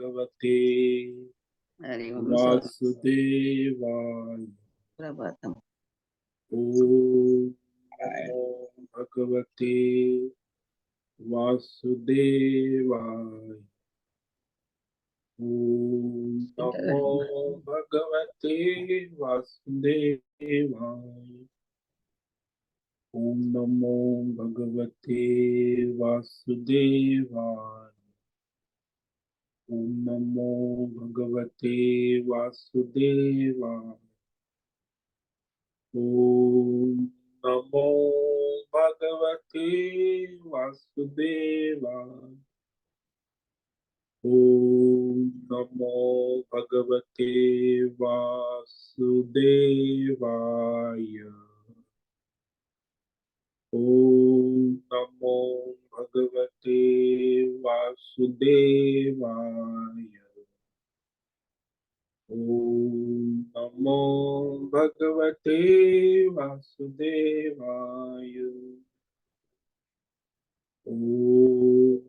भगवते हरि ओम वासुदेवाय। प्रभातम। ओम नमो भगवते वासुदेवाय। ओम नमो भगवते वासुदेवाय। ओम नमो भगवते वासुदेवाय। ओम नमो भगवते वासुदेवाय। ओम नमो भगवते वासुदेवाय। ओम नमो भगवते वासुदेवाय। ओम नमो भगवते वासुदेवाय। ओम नमो भगवते वासुदेवाय। ओम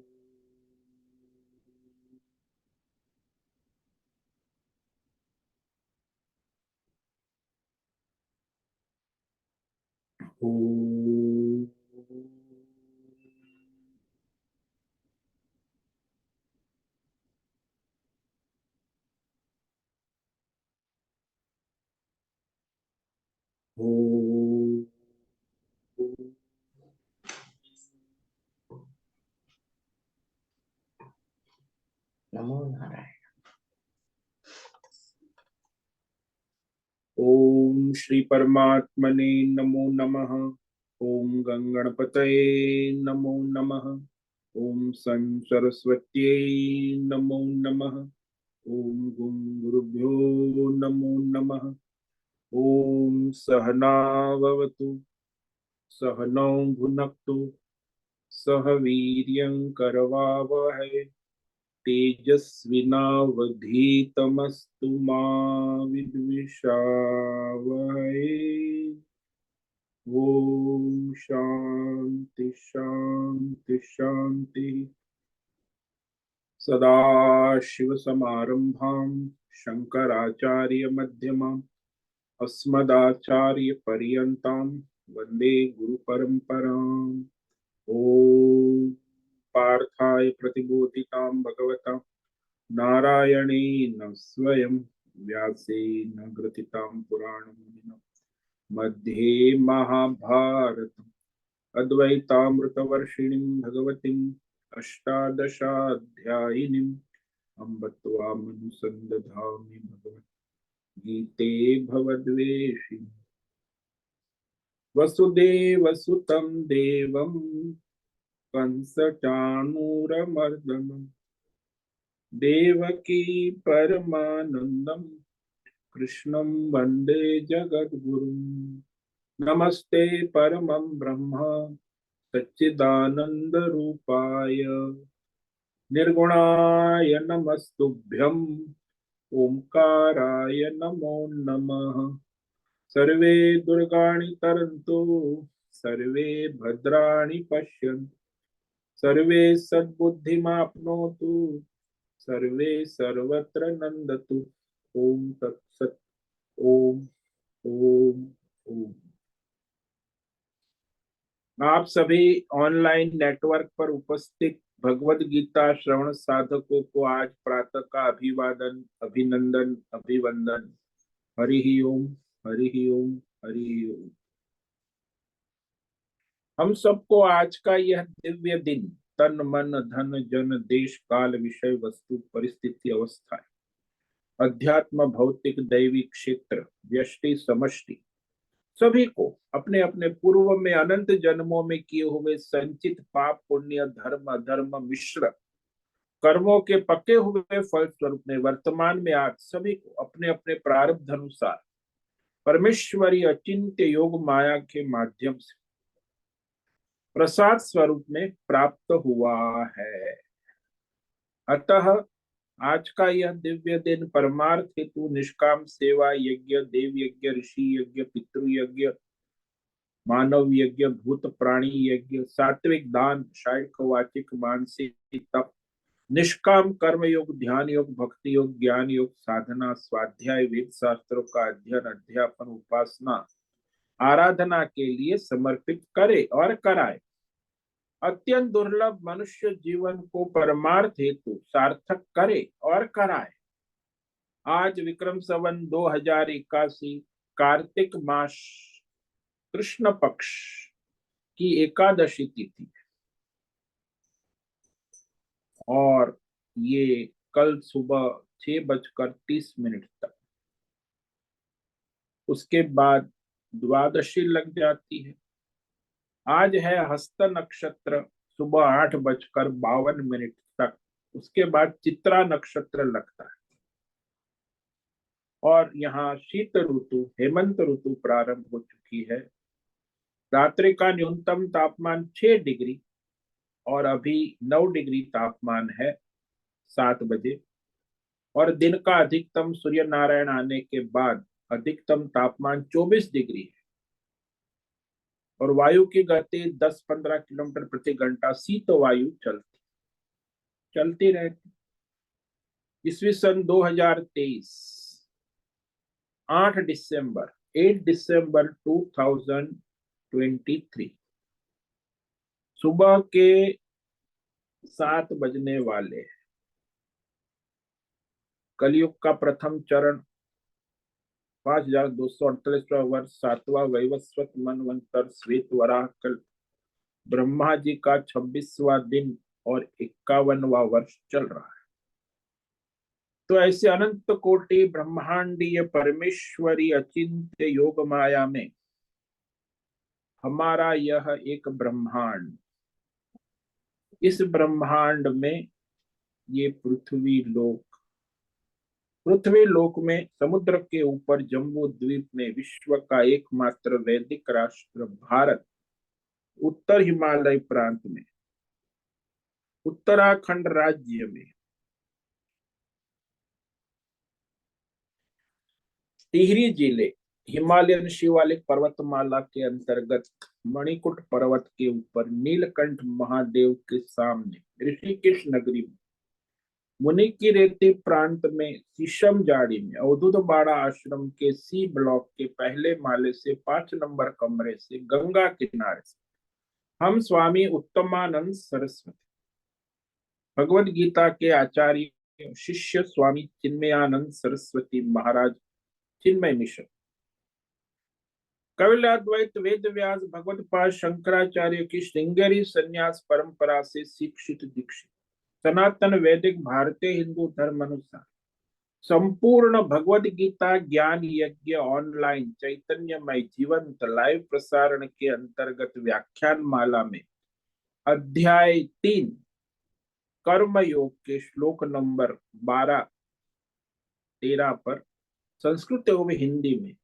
ओम नमो नारायण। ओम श्री परमात्मने नमो नमः। ओम गंगणपतये नमो नमः। ओम सन सरस्वत्यै नमो नमः। ओम गुं गुरुभ्यो नमो नमः। ओम सहनाववतु सहनौ भुनक्तु सह वीर्यं करवावहै तेजस्विनावधीतमस्तु मा विद्विषावहै। ओम शांति शांति शांति। सदाशिवसमारम्भां शंकराचार्यमध्यमाम् अस्मदाचार्यपर्यन्तां वन्दे गुरुपरम्पराम्। ओम पार्थाय प्रतिबोधितां भगवता नारायणेन स्वयं व्यासेन ग्रथितां पुराणमुनिना मध्ये महाभारतम् अद्वैतामृतवर्षिणीं भगवतीम् अष्टादशाध्यायिनीम् अम्ब त्वामनुसन्दधामि भगवद्गीते भवद्वेषिणि। वसुदेवसुतं देवं कंसचाणूरमर्दनं देवकी परमानन्दं कृष्णं वन्दे जगद्गुरुं। नमस्ते परमं ब्रह्म सच्चिदानन्दरूपाय निर्गुणाय नमस्तुभ्यं ओंकाराय नमो नमः। सर्वे दुर्गाणि तरन्तु सर्वे भद्राणि पश्यन्तु सर्वे सद्बुद्धिमाप्नोतु सर्वे सर्वत्र नंदतु। ओम तत्सत। ओम ओम ओम। आप सभी ऑनलाइन नेटवर्क पर उपस्थित भगवद गीता श्रवण साधकों को आज प्रातः का अभिवादन अभिनंदन अभिवंदन। हरि ओम हरि ओम हरि ओम। हम सबको आज का यह दिव्य दिन तन मन धन जन देश काल विषय वस्तु परिस्थिति अवस्था अध्यात्म भौतिक दैविक क्षेत्र व्यष्टि समष्टि सभी को अपने अपने पूर्व में अनंत जन्मों में किए हुए संचित पाप पुण्य धर्म अधर्म मिश्र कर्मों के पके हुए फल स्वरूप में वर्तमान में आज सभी को अपने अपने प्रारब्ध अनुसार परमेश्वरी अचिंत्य योग माया के माध्यम से प्रसाद स्वरूप में प्राप्त हुआ है। अतः आज का यह दिव्य दिन परमार्थ हेतु निष्काम सेवा यज्ञ देव यज्ञ ऋषि यज्ञ पितृ यज्ञ मानव यज्ञ भूत प्राणी यज्ञ सात्विक दान शायक वाचिक मानसिक तप निष्काम कर्म योग, ध्यान योग, भक्ति योग, ज्ञान योग, साधना, स्वाध्याय, वेद शास्त्रों का अध्ययन, अध्यापन, उपासना, आराधना के लिए समर्पित करे और कराए। अत्यंत दुर्लभ मनुष्य जीवन को परमार्थ हेतु सार्थक करे और कराए। आज विक्रम संवत 2081 कार्तिक मास कृष्ण पक्ष की एकादशी तिथि और ये कल सुबह 6:30 तक, उसके बाद द्वादशी लग जाती है। आज है हस्त नक्षत्र सुबह 8:52 तक, उसके बाद चित्रा नक्षत्र लगता है और यहाँ शीत ऋतु, हेमंत ऋतु प्रारंभ हो चुकी है। रात्रि का न्यूनतम तापमान 6 डिग्री और अभी 9 डिग्री तापमान है 7 बजे, और दिन का अधिकतम सूर्य नारायण आने के बाद अधिकतम तापमान 24 डिग्री है और वायु की गति 10-15 किलोमीटर प्रति घंटा शीत वायु चलती रहती। ईस्वी सन 2023 8 दिसंबर 2023 सुबह के 7 बजने वाले हैं। कलयुग का प्रथम चरण 5248वां वर्ष, 7वां वैवस्वत मनवंतर श्वेत वराह कल्प, ब्रह्मा जी का 26वां दिन और 51वां वर्ष चल रहा है। तो ऐसे अनंत कोटि ब्रह्मांडीय परमेश्वरी अचिंत्य योग माया में हमारा यह एक ब्रह्मांड, इस ब्रह्मांड में ये पृथ्वी लोक में समुद्र के ऊपर जम्बू द्वीप में विश्व का एकमात्र वैदिक राष्ट्र भारत, उत्तर हिमालय प्रांत में उत्तराखंड राज्य में टिहरी जिले हिमालयन शिवालिक पर्वतमाला के अंतर्गत मणिकुट पर्वत के ऊपर नीलकंठ महादेव के सामने ऋषिकेश नगरी में मुनि की रेती प्रांत में शीशम जाड़ी में अवधूत बाड़ा आश्रम के सी ब्लॉक के पहले माले से 5 नंबर कमरे से गंगा किनारे से हम स्वामी उत्तमानंद सरस्वती भगवद गीता के आचार्य शिष्य स्वामी चिन्मयानंद सरस्वती महाराज चिन्मय मिशन कविलाद्वैत वेद व्यास भगवत शंकराचार्य की श्रृंगेरी संन्यास परंपरा से शिक्षित दीक्षित सनातन वैदिक भारतीय हिंदू धर्म अनुसार संपूर्ण भगवद गीता ज्ञान यज्ञ ऑनलाइन चैतन्यमय जीवंत लाइव प्रसारण के अंतर्गत व्याख्यान माला में अध्याय 3 कर्म योग के श्लोक नंबर 12-13 पर संस्कृत एवं हिंदी में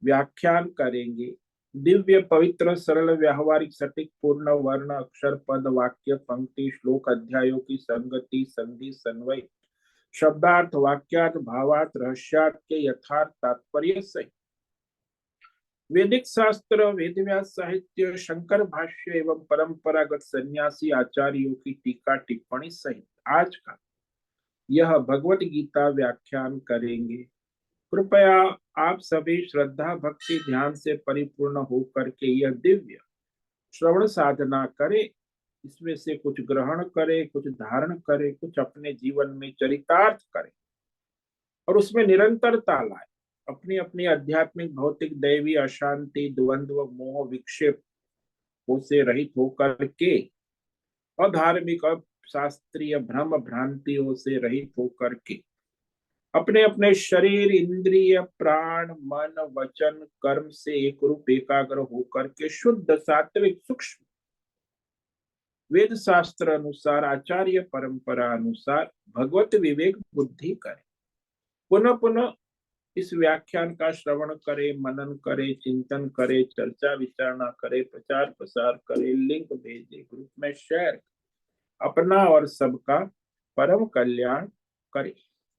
व्याख्यान करेंगे। दिव्य पवित्र सरल व्यावहारिक सटीक पूर्ण वर्ण अक्षर पद वाक्य पंक्ति श्लोक अध्यायों की संगति संधि सन्वय शब्दार्थ वाक्यार्थ भावार्थ रहस्यार्थ के यथार्थ तात्पर्य सहित वैदिक शास्त्र वेदव्यास साहित्य शंकर भाष्य एवं परंपरागत सन्यासी आचार्यों की टीका टिप्पणी सहित आज का यह भगवत गीता व्याख्यान करेंगे। कृपया आप सभी श्रद्धा भक्ति ध्यान से परिपूर्ण होकर के यह दिव्य श्रवण साधना करें। इसमें से कुछ ग्रहण करें, कुछ धारण करें, कुछ अपने जीवन में चरितार्थ करें और उसमें निरंतरता लाए। अपनी अपनी आध्यात्मिक भौतिक दैवी अशांति द्वंद्व मोह विक्षेप से रहित होकर के अधार्मिक शास्त्रीय भ्रम भ्रांतियों से रहित होकर के अपने अपने शरीर इंद्रिय प्राण मन वचन कर्म से एक रूप एकाग्र होकर के शुद्ध सात्विक सूक्ष्म वेद शास्त्र अनुसार आचार्य परंपरा अनुसार भगवत विवेक बुद्धि करें। पुनः पुनः इस व्याख्यान का श्रवण करे, मनन करे, चिंतन करे, चर्चा विचारणा करे, प्रचार प्रसार करे, लिंक भेजे, ग्रुप में शेयर, अपना और सबका परम कल्याण करे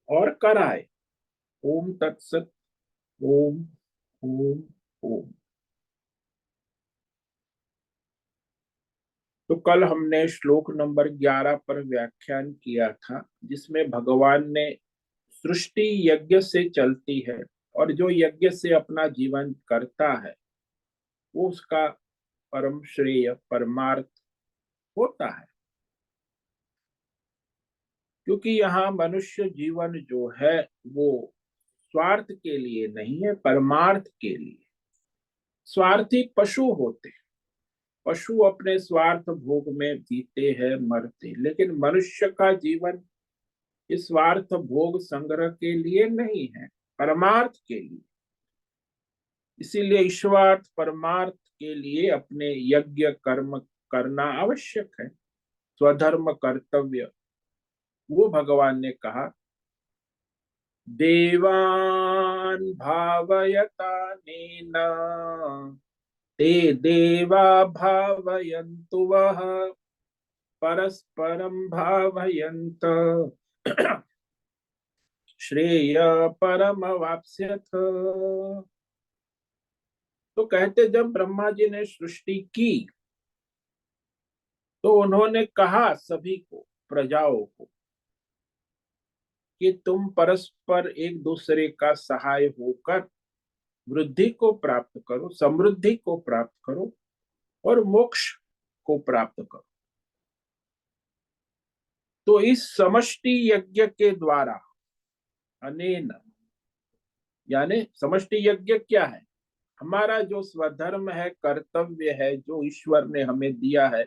और कराए। ओम तत्सत। ओम ओम ओम। तो कल हमने श्लोक नंबर 11 पर व्याख्यान किया था, जिसमें भगवान ने सृष्टि यज्ञ से चलती है और जो यज्ञ से अपना जीवन करता है वो उसका परम श्रेय परमार्थ होता है। क्योंकि यहाँ मनुष्य जीवन जो है वो स्वार्थ के लिए नहीं है, परमार्थ के लिए। स्वार्थी पशु होते, पशु अपने स्वार्थ भोग में जीते हैं, मरते, लेकिन मनुष्य का जीवन इस स्वार्थ भोग संग्रह के लिए नहीं है, परमार्थ के लिए। इसीलिए ईश्वरार्थ परमार्थ के लिए अपने यज्ञ कर्म करना आवश्यक है, स्वधर्म कर्तव्य। वो भगवान ने कहा, देवान् भावयतानेन ते देवा भावयन्तु वः परस्परं भावयन्त श्रेय परमवाप्स्यथ। तो कहते जब ब्रह्मा जी ने सृष्टि की तो उन्होंने कहा सभी को, प्रजाओं को, कि तुम परस्पर एक दूसरे का सहाय होकर वृद्धि को प्राप्त करो, समृद्धि को प्राप्त करो और मोक्ष को प्राप्त करो। तो इस समष्टि यज्ञ के द्वारा, अनेन, यानी समष्टि यज्ञ क्या है? हमारा जो स्वधर्म है, कर्तव्य है, जो ईश्वर ने हमें दिया है,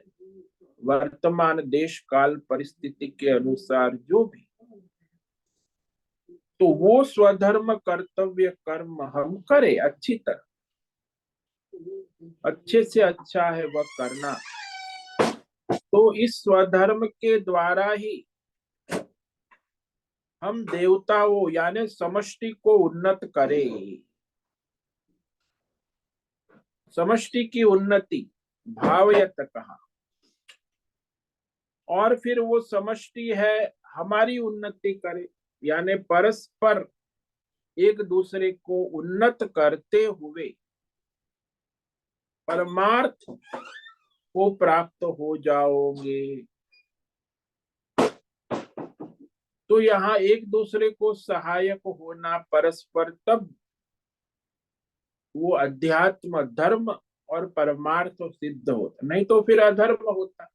वर्तमान देश काल परिस्थिति के अनुसार जो भी, तो वो स्वधर्म कर्तव्य कर्म हम करें अच्छी तरह, अच्छे से अच्छा है वह करना। तो इस स्वधर्म के द्वारा ही हम देवताओं यानी समष्टि को उन्नत करें। समष्टि की उन्नति भावयत कहा, और फिर वो समष्टि है हमारी उन्नति करे, यानी परस्पर एक दूसरे को उन्नत करते हुए परमार्थ को प्राप्त हो जाओगे। तो यहाँ एक दूसरे को सहायक होना परस्पर, तब वो अध्यात्म धर्म और परमार्थ सिद्ध होता, नहीं तो फिर अधर्म होता।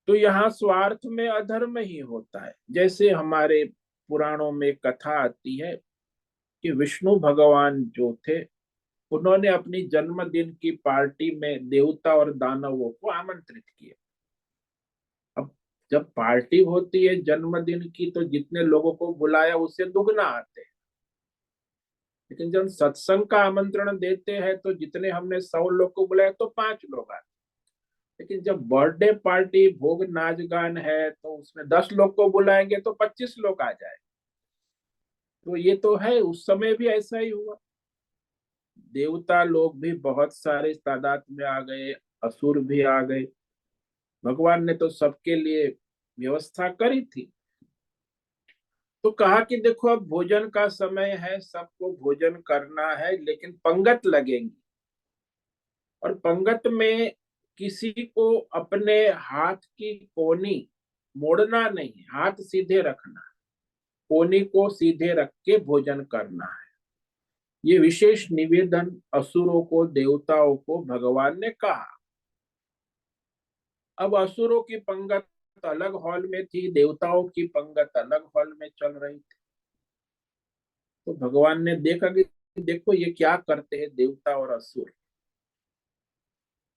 तो यहाँ स्वार्थ में अधर्म ही होता है। जैसे हमारे पुराणों में कथा आती है कि विष्णु भगवान जो थे, उन्होंने अपनी जन्मदिन की पार्टी में देवता और दानवों को आमंत्रित किया। अब जब पार्टी होती है जन्मदिन की तो जितने लोगों को बुलाया उससे दुगना आते हैं, लेकिन जब सत्संग का आमंत्रण देते हैं तो जितने हमने 100 लोग को बुलाया तो 5 लोग आते। लेकिन जब बर्थडे पार्टी भोग नाच गान है तो उसमें 10 लोग को बुलाएंगे तो 25 लोग आ जाए। तो ये तो है, उस समय भी ऐसा ही हुआ। देवता लोग भी बहुत सारे तादाद में आ गए, असुर भी आ गए। भगवान ने तो सबके लिए व्यवस्था करी थी। तो कहा कि देखो अब भोजन का समय है, सबको भोजन करना है, लेकिन पंगत लगेंगी, और पंगत में किसी को अपने हाथ की कोनी मोड़ना नहीं, हाथ सीधे रखना, कोनी को सीधे रख के भोजन करना है। ये विशेष निवेदन असुरों को, देवताओं को भगवान ने कहा। अब असुरों की पंगत अलग हॉल में थी, देवताओं की पंगत अलग हॉल में चल रही थी। तो भगवान ने देखा कि देखो ये क्या करते हैं देवता और असुर।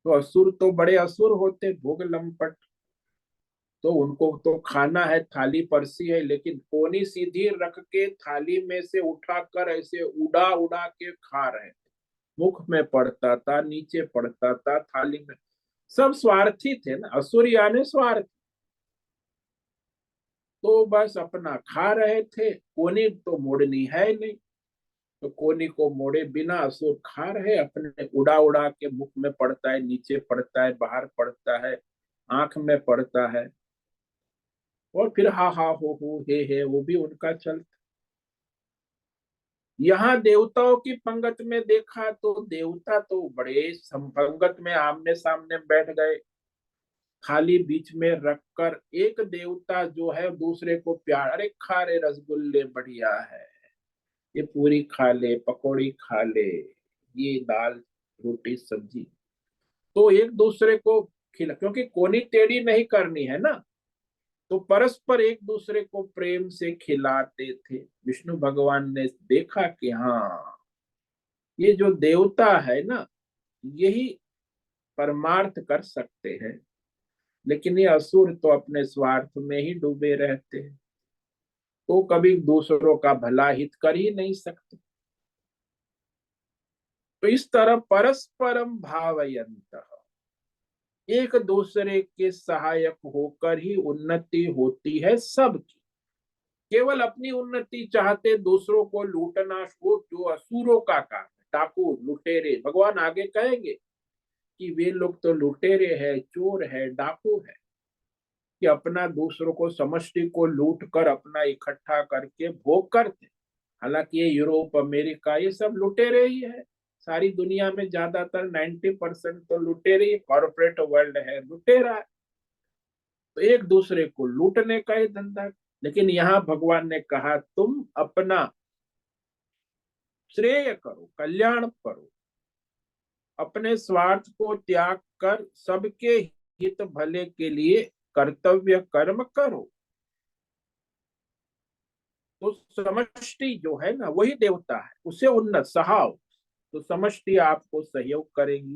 तो असुर तो बड़े असुर होते, भोग लंपट, तो उनको तो खाना है, थाली परसी है, लेकिन कोनी सीधी रख के थाली में से उठाकर ऐसे उड़ा उड़ा के खा रहे थे। मुख में पड़ता था, नीचे पड़ता था, थाली में। सब स्वार्थी थे ना, असुर यानी स्वार्थ। तो बस अपना खा रहे थे, कोनी तो मोड़नी है नहीं, तो कोनी को मोड़े बिना असुर खा रहे, अपने उड़ा उड़ा के मुख में पड़ता है, नीचे पड़ता है, बाहर पड़ता है, आंख में पड़ता है, और फिर हा हा हो हे वो भी उनका चलता। यहाँ देवताओं की पंगत में देखा तो देवता तो बड़े पंगत में आमने सामने बैठ गए, थाली बीच में रखकर एक देवता जो है दूसरे को प्यार, अरे खा रे रसगुल्ले बढ़िया है, ये पूरी खा ले, पकौड़ी खा ले, ये दाल रोटी सब्जी, तो एक दूसरे को खिला, क्योंकि कोनी टेढ़ी नहीं करनी है ना, तो परस्पर एक दूसरे को प्रेम से खिलाते थे। विष्णु भगवान ने देखा कि हाँ, ये जो देवता है ना, यही परमार्थ कर सकते हैं, लेकिन ये असुर तो अपने स्वार्थ में ही डूबे रहते हैं, तो कभी दूसरों का भला हित कर ही नहीं सकते। तो इस तरह परस्परम भावयंत, एक दूसरे के सहायक होकर ही उन्नति होती है सबकी। केवल अपनी उन्नति चाहते दूसरों को लूटना हो जो असुरों का काम है, डाकू लुटेरे, भगवान आगे कहेंगे कि वे लोग तो लुटेरे हैं, चोर है, डाकू है, कि अपना दूसरों को समष्टि को लूट कर अपना इकट्ठा करके भोग करते। हालांकि ये यूरोप अमेरिका ये सब लुटेरे ही है, सारी दुनिया में ज्यादातर 90% तो लुटेरे ही, कॉर्पोरेट वर्ल्ड है लुटेरा है, तो एक दूसरे को लूटने का ही धंधा। लेकिन यहाँ भगवान ने कहा तुम अपना श्रेय करो, कल्याण करो, अपने स्वार्थ को त्याग कर सबके हित भले के लिए कर्तव्य कर्म करो। तो समष्टि जो है ना वही देवता है, उसे उन्नत सहाव, तो समष्टि आपको सहयोग करेगी।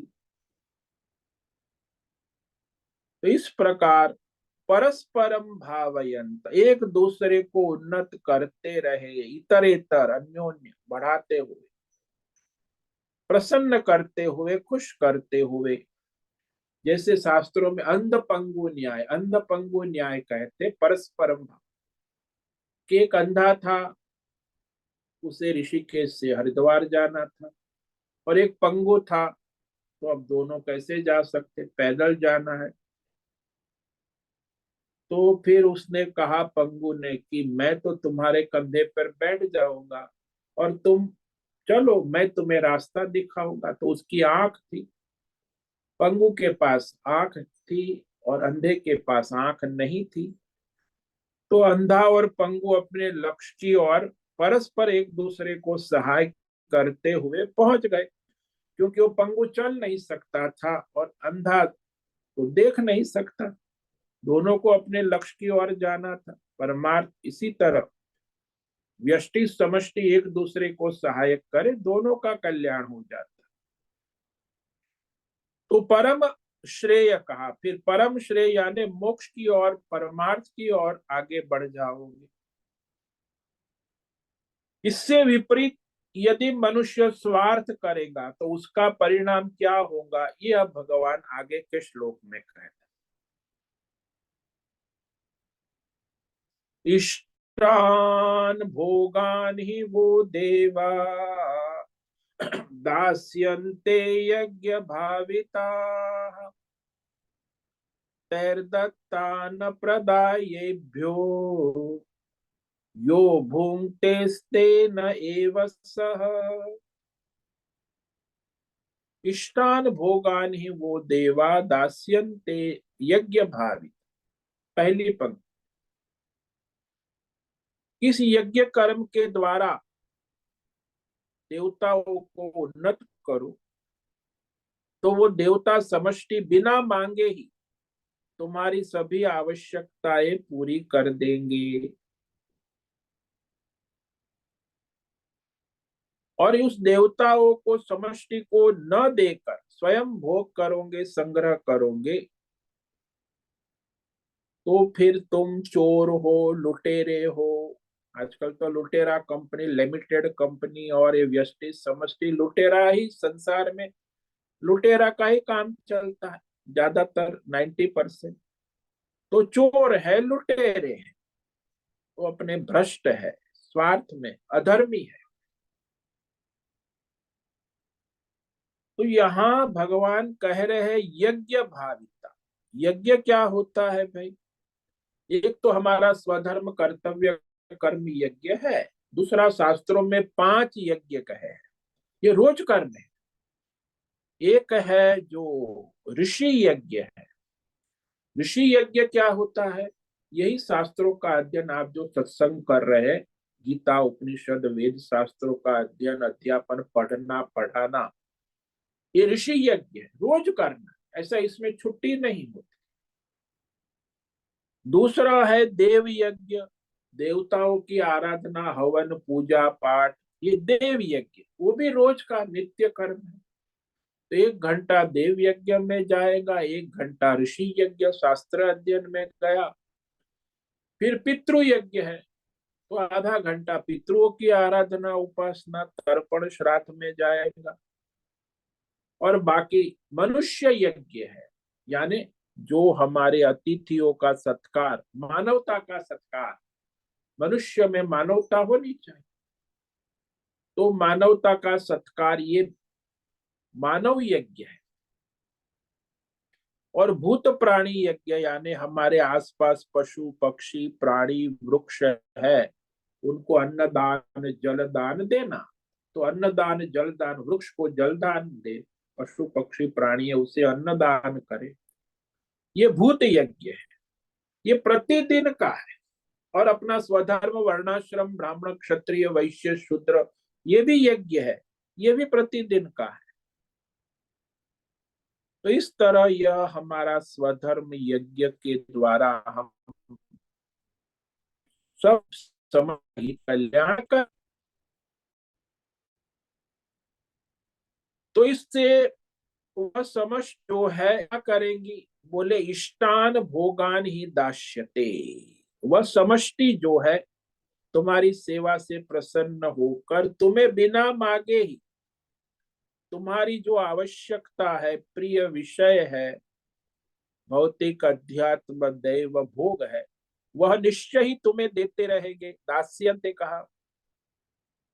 तो इस प्रकार परस्परम भावयंत, एक दूसरे को उन्नत करते रहे, इतरेतर अन्योन्य बढ़ाते हुए, प्रसन्न करते हुए, खुश करते हुए। जैसे शास्त्रों में अंध पंगु न्याय, अंध पंगु न्याय कहते परस्परम भाव, कि एक अंधा था, उसे ऋषिकेश से हरिद्वार जाना था, और एक पंगु था, तो अब दोनों कैसे जा सकते, पैदल जाना है। तो फिर उसने कहा पंगु ने कि मैं तो तुम्हारे कंधे पर बैठ जाऊंगा और तुम चलो, मैं तुम्हें रास्ता दिखाऊंगा। तो उसकी आंख थी, पंगु के पास आंख थी और अंधे के पास आंख नहीं थी। तो अंधा और पंगु अपने लक्ष्य की ओर परस्पर एक दूसरे को सहाय करते हुए पहुंच गए, क्योंकि वो पंगु चल नहीं सकता था और अंधा तो देख नहीं सकता, दोनों को अपने लक्ष्य की ओर जाना था। परमार्थ इसी तरह व्यष्टि समष्टि एक दूसरे को सहायक करे, दोनों का कल्याण हो जाता। तो परम श्रेय कहा, फिर परम श्रेय यानी मोक्ष की ओर, परमार्थ की ओर आगे बढ़ जाओगे। इससे विपरीत यदि मनुष्य स्वार्थ करेगा तो उसका परिणाम क्या होगा, ये अब भगवान आगे के श्लोक में कहते। इष्टान भोगान ही वो देवा दास्यन्ते यज्ञ भाविता तैर्दत्तान प्रदायेभ्यो यो भुङ्क्तेस्तेन एव सः। इष्टान भोगान ही वो देवा दास्यन्ते यज्ञ भावित। पहली पंक्ति, इस यज्ञ कर्म के द्वारा देवताओं को उन्नत करो, तो वो देवता समष्टि बिना मांगे ही तुम्हारी सभी आवश्यकताएं पूरी कर देंगे। और उस देवताओं को समष्टि को न देकर स्वयं भोग करोगे, संग्रह करोगे, तो फिर तुम चोर हो, लुटेरे हो। आजकल तो लुटेरा कंपनी, लिमिटेड कंपनी और ये व्यष्टि समष्टि लुटेरा ही, संसार में लुटेरा का ही काम चलता है ज्यादातर, 90%। तो चोर है, लुटेरे हैं, वो अपने भ्रष्ट है, स्वार्थ में अधर्मी है। तो यहाँ भगवान कह रहे हैं यज्ञ भाविता। यज्ञ क्या होता है भाई? एक तो हमारा स्वधर्म कर्तव्य कर्म यज्ञ है, दूसरा शास्त्रों में 5 यज्ञ कहे हैं, ये रोज करने। एक है जो ऋषि यज्ञ है। ऋषि यज्ञ क्या होता है? यही शास्त्रों का अध्ययन, आप जो सत्संग कर रहे हैं, गीता उपनिषद वेद शास्त्रों का अध्ययन अध्यापन पढ़ना पढ़ाना, ये ऋषि यज्ञ है, रोज करना, ऐसा इसमें छुट्टी नहीं होती। दूसरा है देव यज्ञ, देवताओं की आराधना हवन पूजा पाठ, ये देव यज्ञ, वो भी रोज का नित्य कर्म है। तो 1 घंटा देव यज्ञ में जाएगा, 1 घंटा ऋषि यज्ञ शास्त्र अध्ययन में गया। फिर पितृ यज्ञ है, तो आधा घंटा पितरों की आराधना उपासना तर्पण श्राद्ध में जाएगा। और बाकी मनुष्य यज्ञ है, यानी जो हमारे अतिथियों का सत्कार, मानवता का सत्कार, मनुष्य में मानवता होनी चाहिए, तो मानवता का सत्कार, ये मानव यज्ञ है। और भूत प्राणी यज्ञ, यानी हमारे आसपास पशु पक्षी प्राणी वृक्ष है, उनको अन्नदान जलदान देना। तो अन्नदान जलदान, वृक्ष को जलदान दे, पशु पक्षी प्राणी है उसे अन्नदान करे, ये भूत यज्ञ है, ये प्रतिदिन का है। और अपना स्वधर्म वर्णाश्रम ब्राह्मण क्षत्रिय वैश्य शूद्र, ये भी यज्ञ है, ये भी प्रतिदिन का है। तो इस तरह यह हमारा स्वधर्म यज्ञ के द्वारा हम सब समाज ही कल्याण कर। तो इससे वह समझ जो है क्या करेंगी, बोले इष्टान भोगान ही दास्यते। वह समष्टि जो है तुम्हारी सेवा से प्रसन्न होकर तुम्हें बिना मांगे ही तुम्हारी जो आवश्यकता है, प्रिय विषय है, भौतिक अध्यात्म दैव भोग है, वह निश्चय ही तुम्हें देते रहेंगे। दास्यन्ते कहा,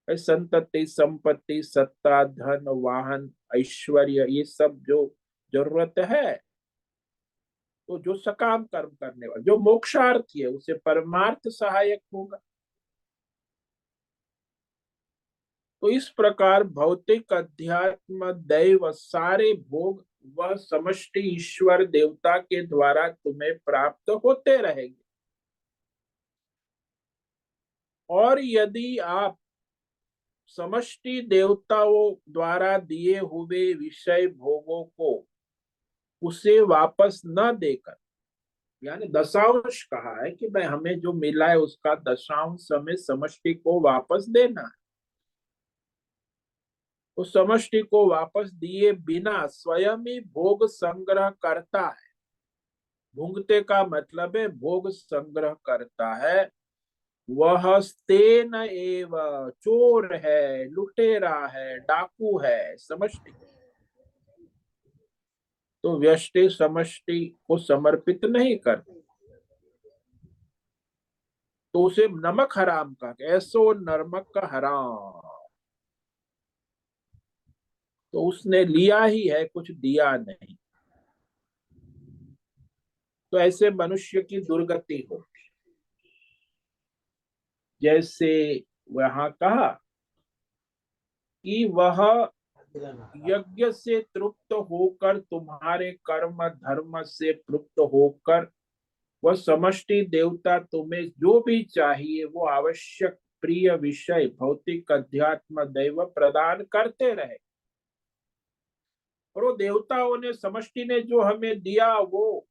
संतति संपत्ति सत्ता धन वाहन ऐश्वर्य, ये सब जो जरूरत है, तो जो सकाम कर्म करने वाला जो मोक्षार्थी है उसे परमार्थ सहायक होगा। तो इस प्रकार भौतिक अध्यात्म दैव सारे भोग वह समष्टि ईश्वर देवता के द्वारा तुम्हें प्राप्त होते रहेंगे। और यदि आप समष्टि देवताओं द्वारा दिए हुए विषय भोगों को उसे वापस न देकर, यानी दशांश कहा है कि भाई हमें जो मिला है उसका दशांश हमें समष्टि को वापस देना है, उस समष्टि को वापस दिए बिना स्वयं ही भोग संग्रह करता है। भुंगते का मतलब है भोग संग्रह करता है। वह स्तेन एव, चोर है, लुटेरा है, डाकू है समष्टि। तो व्यष्टि समष्टि को समर्पित नहीं करते, तो उसे नमक हराम का, ऐसो नमक हराम। तो उसने लिया ही है, कुछ दिया नहीं। तो ऐसे मनुष्य की दुर्गति हो। जैसे वहां कहा कि वह यज्ञ से तृप्त होकर, तुम्हारे कर्म धर्म से तृप्त होकर, वह समष्टि देवता तुम्हें जो भी चाहिए वो आवश्यक प्रिय विषय भौतिक अध्यात्म दैव प्रदान करते रहे। और वो देवताओं ने, समष्टि ने जो हमें दिया वो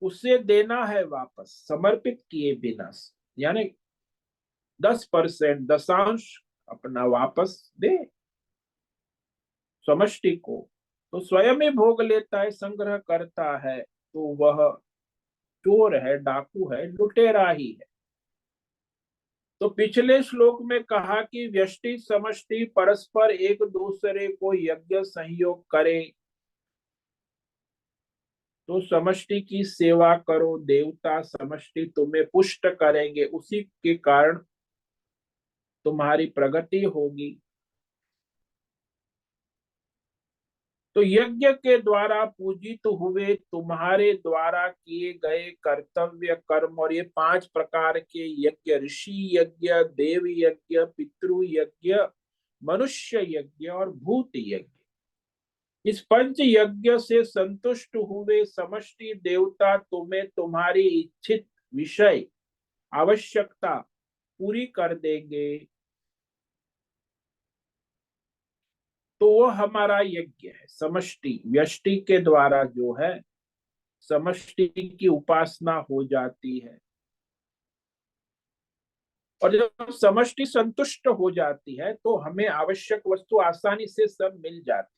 उसे देना है वापस, समर्पित किए बिना। यानी 10% दशांश अपना वापस दे समष्टि को, तो स्वयं ही भोग लेता है, संग्रह करता है, तो वह चोर है, डाकू है, लुटेरा ही है। तो पिछले श्लोक में कहा कि व्यष्टि समष्टि परस्पर एक दूसरे को यज्ञ संयोग करे, तो समष्टि की सेवा करो, देवता समष्टि तुम्हें पुष्ट करेंगे, उसी के कारण तुम्हारी प्रगति होगी। तो यज्ञ के द्वारा पूजित हुए तुम्हारे द्वारा किए गए कर्तव्य कर्म, और ये 5 प्रकार के यज्ञ, ऋषि यज्ञ, देव यज्ञ, पितृ यज्ञ, मनुष्य यज्ञ और भूत यज्ञ, इस पंच यज्ञ से संतुष्ट हुए समष्टि देवता तुम्हें तुम्हारी इच्छित विषय आवश्यकता पूरी कर देंगे। तो वो हमारा यज्ञ है। समष्टि व्यष्टि के द्वारा जो है समष्टि की उपासना हो जाती है, और जब समष्टि संतुष्ट हो जाती है तो हमें आवश्यक वस्तु आसानी से सब मिल जाती।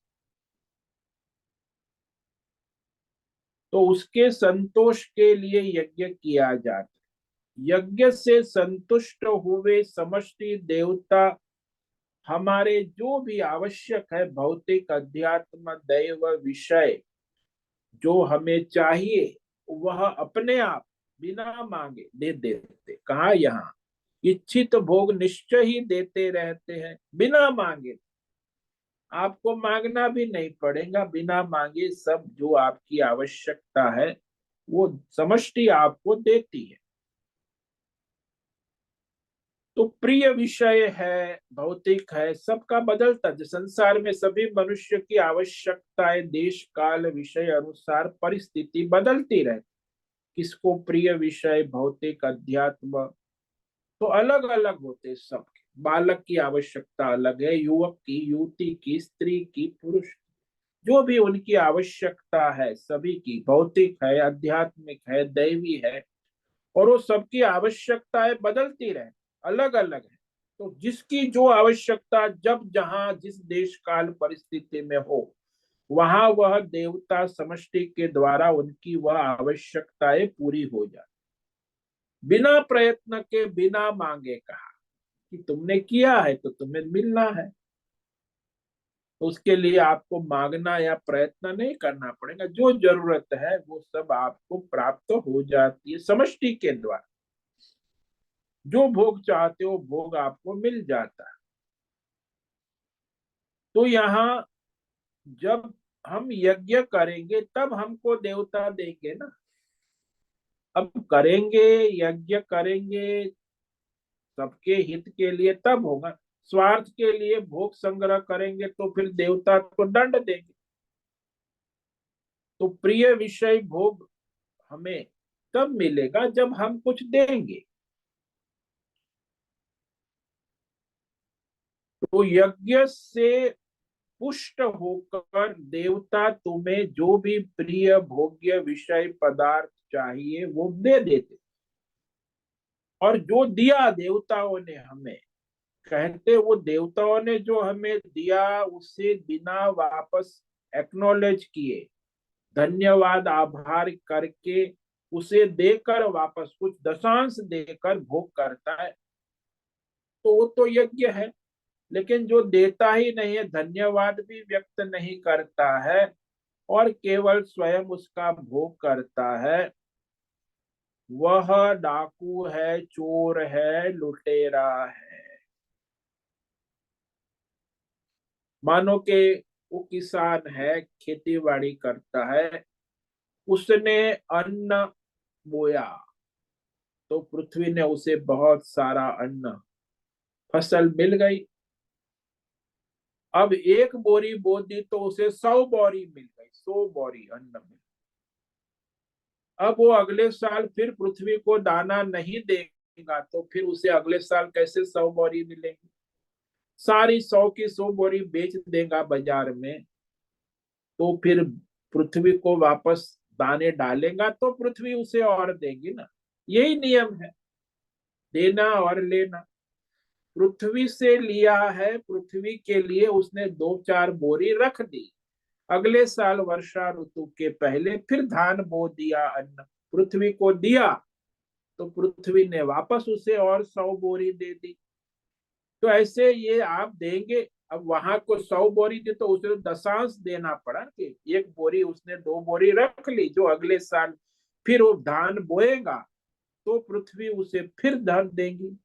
तो उसके संतोष के लिए यज्ञ किया जाता है। यज्ञ से संतुष्ट हुए समष्टि देवता हमारे जो भी आवश्यक है भौतिक अध्यात्म दैव विषय जो हमें चाहिए वह अपने आप बिना मांगे दे देते। कहा यहाँ इच्छित भोग निश्चय ही देते रहते हैं बिना मांगे। आपको मांगना भी नहीं पड़ेगा, बिना मांगे सब जो आपकी आवश्यकता है वो समष्टि आपको देती है। तो प्रिय विषय है, भौतिक है, सबका बदलता है। संसार में सभी मनुष्य की आवश्यकताएं देश काल विषय अनुसार परिस्थिति बदलती रहती। किसको प्रिय विषय भौतिक अध्यात्म तो अलग अलग होते सबके। बालक की आवश्यकता अलग है, युवक की, युवती की, स्त्री की, पुरुष की, जो भी उनकी आवश्यकता है सभी की, भौतिक है, आध्यात्मिक है, दैवी है, और वो सबकी आवश्यकताएं बदलती रहे, अलग अलग है। तो जिसकी जो आवश्यकता जब जहां जिस देश काल परिस्थिति में हो वहां वह देवता समष्टि के द्वारा उनकी वह आवश्यकताएं पूरी हो जाए बिना प्रयत्न के बिना मांगे। कहा कि तुमने किया है तो तुम्हें मिलना है, तो उसके लिए आपको मांगना या प्रयत्न नहीं करना पड़ेगा। जो जरूरत है वो सब आपको प्राप्त हो जाती है समष्टि के द्वारा। जो भोग चाहते हो भोग आपको मिल जाता है। तो यहाँ जब हम यज्ञ करेंगे तब हमको देवता देंगे ना। अब करेंगे, यज्ञ करेंगे सबके हित के लिए तब होगा। स्वार्थ के लिए भोग संग्रह करेंगे तो फिर देवता को दंड देंगे। तो प्रिय विषय भोग हमें तब मिलेगा जब हम कुछ देंगे। तो यज्ञ से पुष्ट होकर देवता तुम्हें जो भी प्रिय भोग्य विषय पदार्थ चाहिए वो दे देते। और जो दिया देवताओं ने हमें, कहते वो देवताओं ने जो हमें दिया उसे बिना वापस एक्नॉलेज किए, धन्यवाद आभार करके उसे देकर वापस कुछ दशांश देकर भोग करता है तो वो तो यज्ञ है। लेकिन जो देता ही नहीं है, धन्यवाद भी व्यक्त नहीं करता है और केवल स्वयं उसका भोग करता है, वह डाकू है, चोर है, लुटेरा है। मानो के वो किसान है, खेती बाड़ी करता है, उसने अन्न बोया तो पृथ्वी ने उसे बहुत सारा अन्न फसल मिल गई। अब एक बोरी बो दी तो उसे 100 बोरी मिल गई, 100 बोरी अन्न मिल। अब वो अगले साल फिर पृथ्वी को दाना नहीं देगा तो फिर उसे अगले साल कैसे 100 बोरी मिलेंगी। सारी 100 की 100 बोरी बेच देगा बाजार में तो फिर पृथ्वी को वापस दाने डालेगा तो पृथ्वी उसे और देगी ना। यही नियम है, देना और लेना। पृथ्वी से लिया है, पृथ्वी के लिए उसने 2-4 बोरी रख दी। अगले साल वर्षा ऋतु के पहले फिर धान बो दिया, अन्न पृथ्वी को दिया तो पृथ्वी ने वापस उसे और 100 बोरी दे दी। तो ऐसे ये आप देंगे। अब वहां को 100 बोरी दी तो उसे दशांश देना पड़ा कि एक बोरी उसने 2 बोरी रख ली, जो अगले साल फिर वो धान बोएगा तो पृथ्वी उसे फिर धन देगी।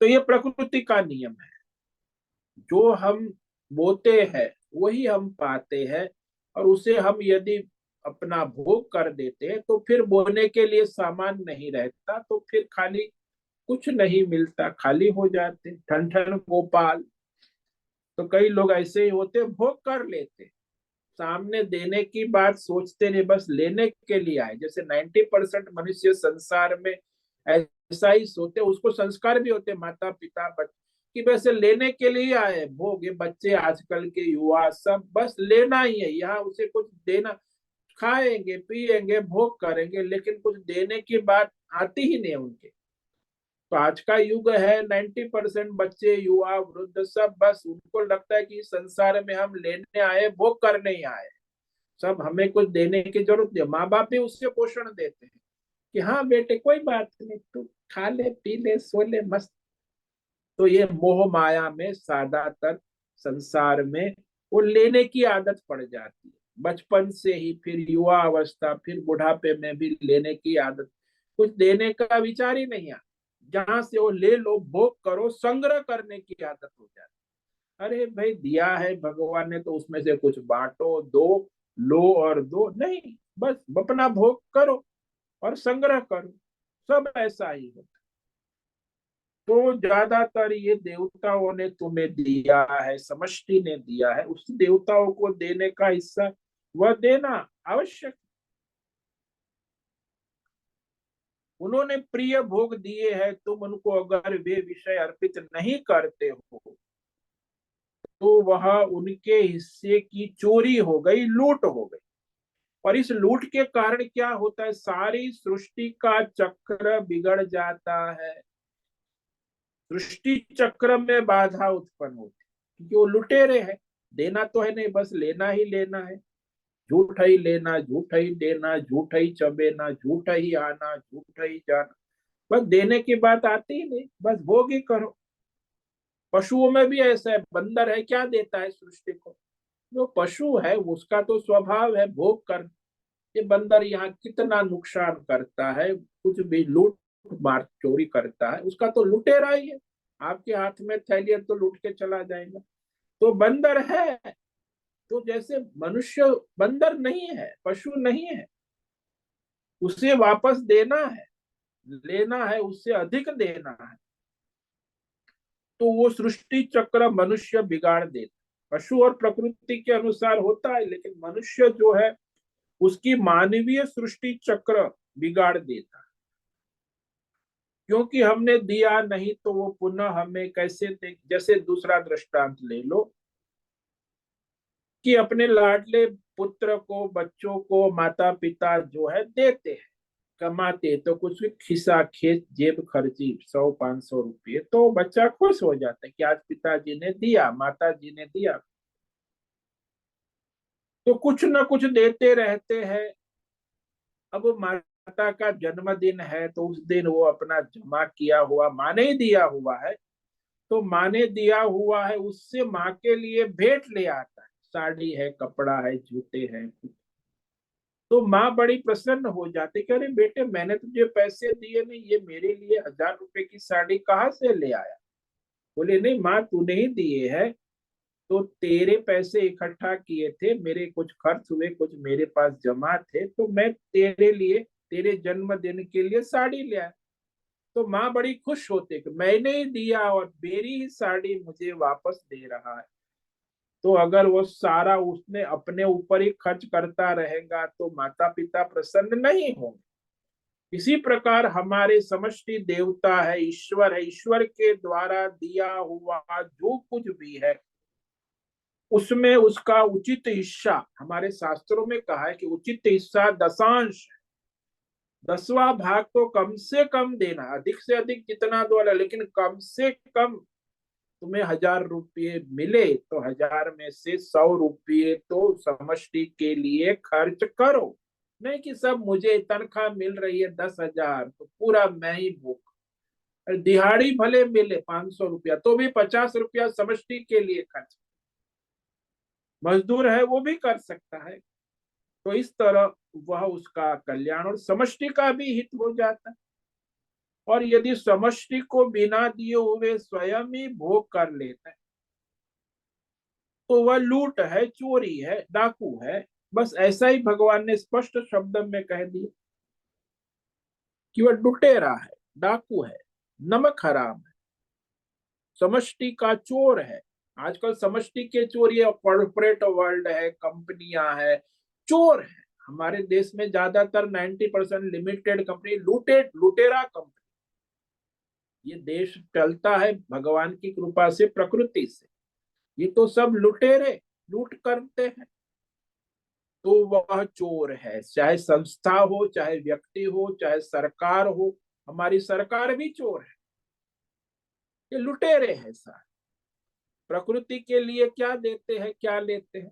तो ये प्रकृति का नियम है। जो हम बोते हैं वही हम पाते हैं। और उसे हम यदि अपना भोग कर देते हैं तो फिर बोने के लिए सामान नहीं रहता, तो फिर खाली कुछ नहीं मिलता, खाली हो जाते। ठन ठन गोपाल। तो कई लोग ऐसे ही होते, भोग कर लेते, सामने देने की बात सोचते नहीं, बस लेने के लिए आए। जैसे 90% मनुष्य संसार में ऐसा ही सोते, उसको संस्कार भी होते माता पिता बच्चे कि वैसे लेने के लिए आए भोग। ये बच्चे आजकल के युवा सब बस लेना ही है, यहाँ उसे कुछ देना, खाएंगे पिएंगे भोग करेंगे, लेकिन कुछ देने की बात आती ही नहीं उनके। तो आज का युग है, 90% बच्चे युवा वृद्ध सब बस उनको लगता है कि इस संसार में हम लेने आए, भोग करने ही आए, सब हमें कुछ देने की जरूरत नहीं। माँ बाप भी उससे पोषण देते हैं कि हाँ बेटे कोई बात नहीं, तू खा ले पी ले सो ले मस्त। तो ये मोह माया में ज्यादातर संसार में वो लेने की आदत पड़ जाती है बचपन से ही, फिर युवा अवस्था, फिर बुढ़ापे में भी लेने की आदत, कुछ देने का विचार ही नहीं आता। जहां से वो ले लो भोग करो, संग्रह करने की आदत हो जाती। अरे भाई दिया है भगवान ने तो उसमें से कुछ बांटो, दो, लो और दो नहीं, बस अपना भोग करो और संग्रह करो। सब ऐसा ही होता। तो ज्यादातर ये देवताओं ने तुम्हें दिया है, समष्टि ने दिया है, उस देवताओं को देने का हिस्सा वह देना आवश्यक। उन्होंने प्रिय भोग दिए हैं, तुम उनको अगर वे विषय अर्पित नहीं करते हो तो वह उनके हिस्से की चोरी हो गई, लूट हो गई। और इस लूट के कारण क्या होता है, सारी सृष्टि का चक्र बिगड़ जाता है। सृष्टि चक्र में बाधा उत्पन्न होती है, क्योंकि वो लुटेरे हैं। देना तो है नहीं, बस लेना ही लेना है। झूठ ही लेना, झूठ ही देना, झूठ ही चबेना, झूठ ही आना, झूठ ही जाना। बस देने की बात आती ही नहीं, बस भोग ही करो। पशुओं में भी ऐसा है, बंदर है क्या देता है सृष्टि को? जो पशु है उसका तो स्वभाव है भोग कर। ये बंदर यहाँ कितना नुकसान करता है, कुछ भी लूट मार चोरी करता है, उसका तो लुटेरा ही है। आपके हाथ में थैली है तो लूट के चला जाएगा। तो बंदर है। तो जैसे मनुष्य बंदर नहीं है, पशु नहीं है, उसे वापस देना है, लेना है, उससे अधिक देना है, तो वो सृष्टि चक्र मनुष्य बिगाड़ देता। पशु और प्रकृति के अनुसार होता है, लेकिन मनुष्य जो है उसकी मानवीय सृष्टि चक्र बिगाड़ देता। क्योंकि हमने दिया नहीं तो वो पुनः हमें कैसे दे। जैसे दूसरा दृष्टांत ले लो कि अपने लाडले पुत्र को, बच्चों को माता पिता जो है देते हैं, कमाते तो कुछ खिस्सा खेत जेब खर्ची 100-500 रुपये, तो बच्चा खुश हो जाता है कि आज पिताजी ने दिया, माता जी ने दिया। तो कुछ न कुछ देते रहते हैं। अब माता का जन्मदिन है तो उस दिन वो अपना जमा किया हुआ, माँ ने दिया हुआ है, तो माँ ने दिया हुआ है उससे माँ के लिए भेंट ले आता है, साड़ी है, कपड़ा है, जूते हैं। तो माँ बड़ी प्रसन्न हो जाती कि अरे बेटे मैंने तुझे पैसे दिए नहीं, ये मेरे लिए 1000 रुपए की साड़ी कहाँ से ले आया? बोले नहीं माँ तूने ही दिए है, तो तेरे पैसे इकट्ठा किए थे, मेरे कुछ खर्च हुए, कुछ मेरे पास जमा थे, तो मैं तेरे लिए, तेरे जन्मदिन के लिए साड़ी ले आया। तो माँ बड़ी खुश होती कि मैंने ही दिया और मेरी ही साड़ी मुझे वापस दे रहा है। तो अगर वो सारा उसने अपने ऊपर ही खर्च करता रहेगा तो माता पिता प्रसन्न नहीं होंगे। इसी प्रकार हमारे समष्टि देवता है, ईश्वर है, ईश्वर के द्वारा दिया हुआ जो कुछ भी है उसमें उसका उचित हिस्सा, हमारे शास्त्रों में कहा है कि उचित हिस्सा दशांश, 10वां भाग तो कम से कम देना, अधिक से अधिक जितना दो वाला, लेकिन कम से कम तुम्हें 1000 रुपये मिले तो 1000 में से 100 रुपये तो समष्टि के लिए खर्च करो। नहीं कि सब मुझे तनख्वाह मिल रही है 10,000 तो पूरा मैं ही भूख। दिहाड़ी भले मिले 500 रुपया तो भी 50 रुपया समष्टि के लिए खर्च, मजदूर है वो भी कर सकता है। तो इस तरह वह उसका कल्याण और समष्टि का भी हित हो जाता है। और यदि समष्टि को बिना दिए हुए स्वयं ही भोग कर लेते हैं तो वह लूट है, चोरी है, डाकू है। बस ऐसा ही भगवान ने स्पष्ट शब्द में कह दिया कि वह लुटेरा है, डाकू है, नमक हराम है, समष्टि का चोर है। आजकल समष्टि के चोर, ये कॉर्पोरेट वर्ल्ड है, कंपनियां है, चोर है। हमारे देश में ज्यादातर 90% लिमिटेड कंपनी लुटेरा कंपनी। ये देश चलता है भगवान की कृपा से, प्रकृति से। ये तो सब लुटेरे लूट करते हैं। तो वह चोर है, चाहे संस्था हो, चाहे व्यक्ति हो, चाहे सरकार हो। हमारी सरकार भी चोर है। ये लुटेरे हैं सारे। प्रकृति के लिए क्या देते हैं, क्या लेते हैं।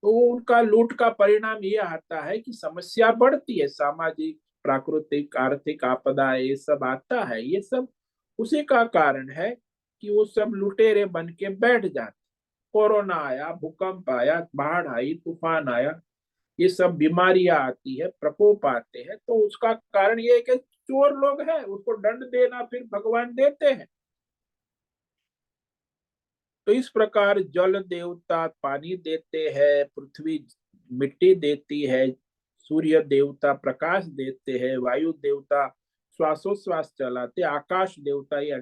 तो उनका लूट का परिणाम ये आता है कि समस्या बढ़ती है। सामाजिक, प्राकृतिक, आर्थिक आपदा, ये सब आता है। ये सब उसी का कारण है कि वो सब लुटेरे बन के बैठ जाते। कोरोना आया, भूकंप आया, बाढ़ आई, तूफान आया, ये सब बीमारियां आती है, प्रकोप आते हैं। तो उसका कारण ये है कि चोर लोग हैं। उसको दंड देना फिर भगवान देते हैं। तो इस प्रकार जल देवता पानी देते हैं, पृथ्वी मिट्टी देती है, सूर्य देवता प्रकाश देते हैं, वायु देवता श्वासोश्वास चलाते, आकाश देवता ये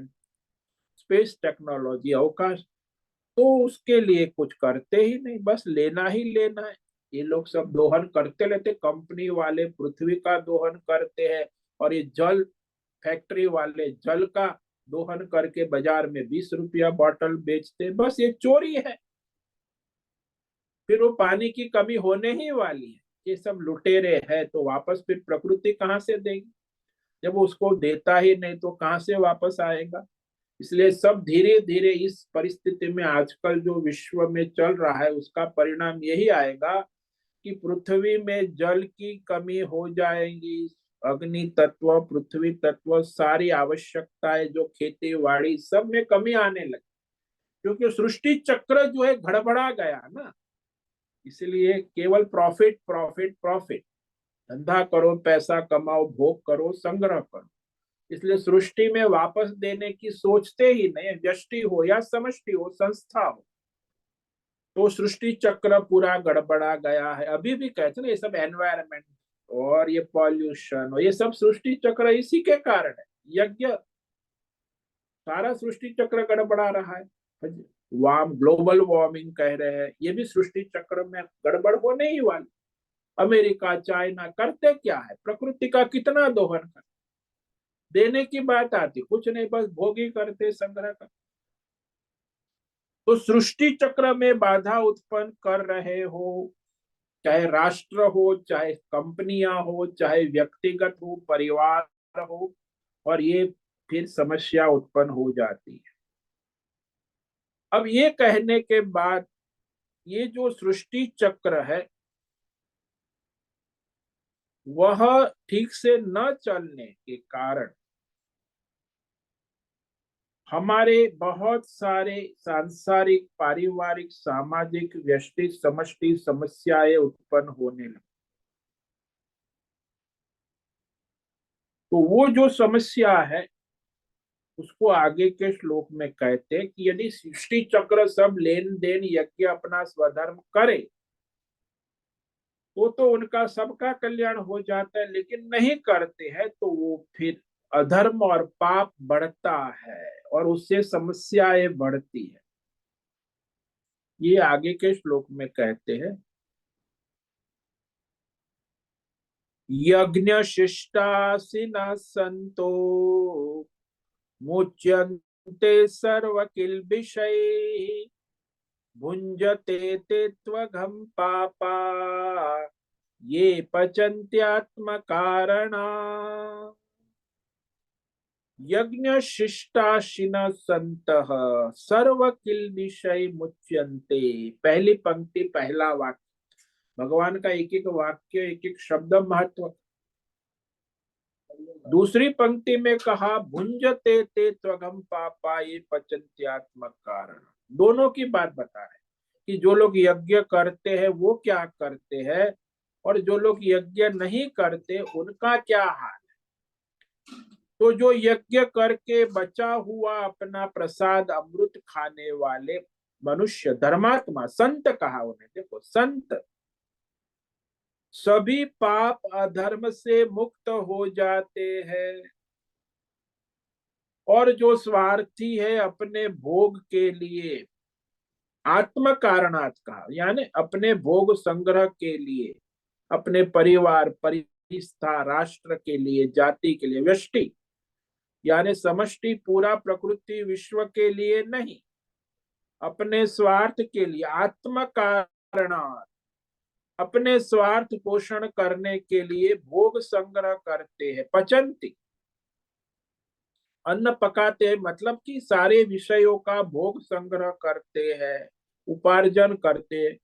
स्पेस टेक्नोलॉजी, अवकाश। तो उसके लिए कुछ करते ही नहीं, बस लेना ही लेना है। ये लोग सब दोहन करते रहते। कंपनी वाले पृथ्वी का दोहन करते हैं, और ये जल फैक्ट्री वाले जल का दोहन करके बाजार में 20 रुपया बॉटल बेचते। बस ये चोरी है। फिर वो पानी की कमी होने ही वाली है। ये सब लुटेरे हैं, तो वापस फिर प्रकृति कहाँ से देगी। जब उसको देता ही नहीं तो कहाँ से वापस आएगा। इसलिए सब धीरे धीरे इस परिस्थिति में आजकल जो विश्व में चल रहा है, उसका परिणाम यही आएगा कि पृथ्वी में जल की कमी हो जाएगी। अग्नि तत्व, पृथ्वी तत्व, सारी आवश्यकताएं जो खेती बाड़ी सब में कमी आने लगी। क्योंकि सृष्टि चक्र जो है गड़बड़ा गया ना। इसलिए केवल प्रॉफिट प्रॉफिट प्रॉफिट। धंधा करो, पैसा कमाओ, भोग करो, संग्रह करो। इसलिए सृष्टि में वापस देने की सोचते ही नहीं। व्यष्टि हो या समष्टि हो, संस्था हो, तो सृष्टि चक्र पूरा गड़बड़ा गया है। अभी भी कहते हैं ना, ये सब एनवायरमेंट और ये पॉल्यूशन और ये सब सृष्टि चक्र इसी के कारण है। यज्ञ, सारा सृष्टि चक्र गड़बड़ा रहा है। ग्लोबल वार्मिंग कह रहे हैं, ये भी सृष्टि चक्र में गड़बड़ होने ही वाली। अमेरिका, चाइना करते क्या है, प्रकृति का कितना दोहन कर। देने की बात आती कुछ नहीं, बस भोगी करते, संग्रह कर। तो सृष्टि चक्र में बाधा उत्पन्न कर रहे हो, चाहे राष्ट्र हो, चाहे कंपनियां हो, चाहे व्यक्तिगत हो, परिवार हो, और ये फिर समस्या उत्पन्न हो जाती है। अब ये कहने के बाद, ये जो सृष्टि चक्र है वह ठीक से न चलने के कारण हमारे बहुत सारे सांसारिक, पारिवारिक, सामाजिक, व्यष्टि समष्टि समस्याएं उत्पन्न होने लगी। तो वो जो समस्या है उसको आगे के श्लोक में कहते हैं कि यदि सृष्टि चक्र सब लेन देन यज्ञ अपना स्वधर्म करे तो उनका सबका कल्याण हो जाता है। लेकिन नहीं करते हैं तो वो फिर अधर्म और पाप बढ़ता है और उससे समस्याएं बढ़ती है। ये आगे के श्लोक में कहते हैं, यज्ञ शिष्टासिना संतो मुच्यन्ते सर्व किल्बिषै भुंजते ते त्वघं पापा ये पचन्त्यात्म कारणा। यज्ञ शिष्टाशिन संतः सर्व किल्बिषै मुच्यन्ते। पहली पंक्ति पहला वाक्य, भगवान का एक एक वाक्य, एक एक शब्द महत्व। दूसरी पंक्ति में कहा भुंजते ते त्वघं पापा ये पचन्त्यात्मक कारण। दोनों की बात बता रहे कि जो लोग यज्ञ करते हैं वो क्या करते हैं, और जो लोग यज्ञ नहीं करते उनका क्या हाल है। तो जो यज्ञ करके बचा हुआ अपना प्रसाद अमृत खाने वाले, मनुष्य, धर्मात्मा, संत कहा उन्हें। देखो संत सभी पाप अधर्म से मुक्त हो जाते हैं, और जो स्वार्थी है अपने भोग के लिए, आत्म कारणात् कहा, यानी अपने भोग संग्रह के लिए, अपने परिवार परिस्था राष्ट्र के लिए, जाति के लिए, व्यष्टि यानी समष्टि पूरा प्रकृति विश्व के लिए नहीं, अपने स्वार्थ के लिए, आत्म कारणात् अपने स्वार्थ पोषण करने के लिए भोग संग्रह करते हैं। पचंती अन्न पकाते हैं, मतलब कि सारे विषयों का भोग संग्रह करते हैं, उपार्जन करते हैं।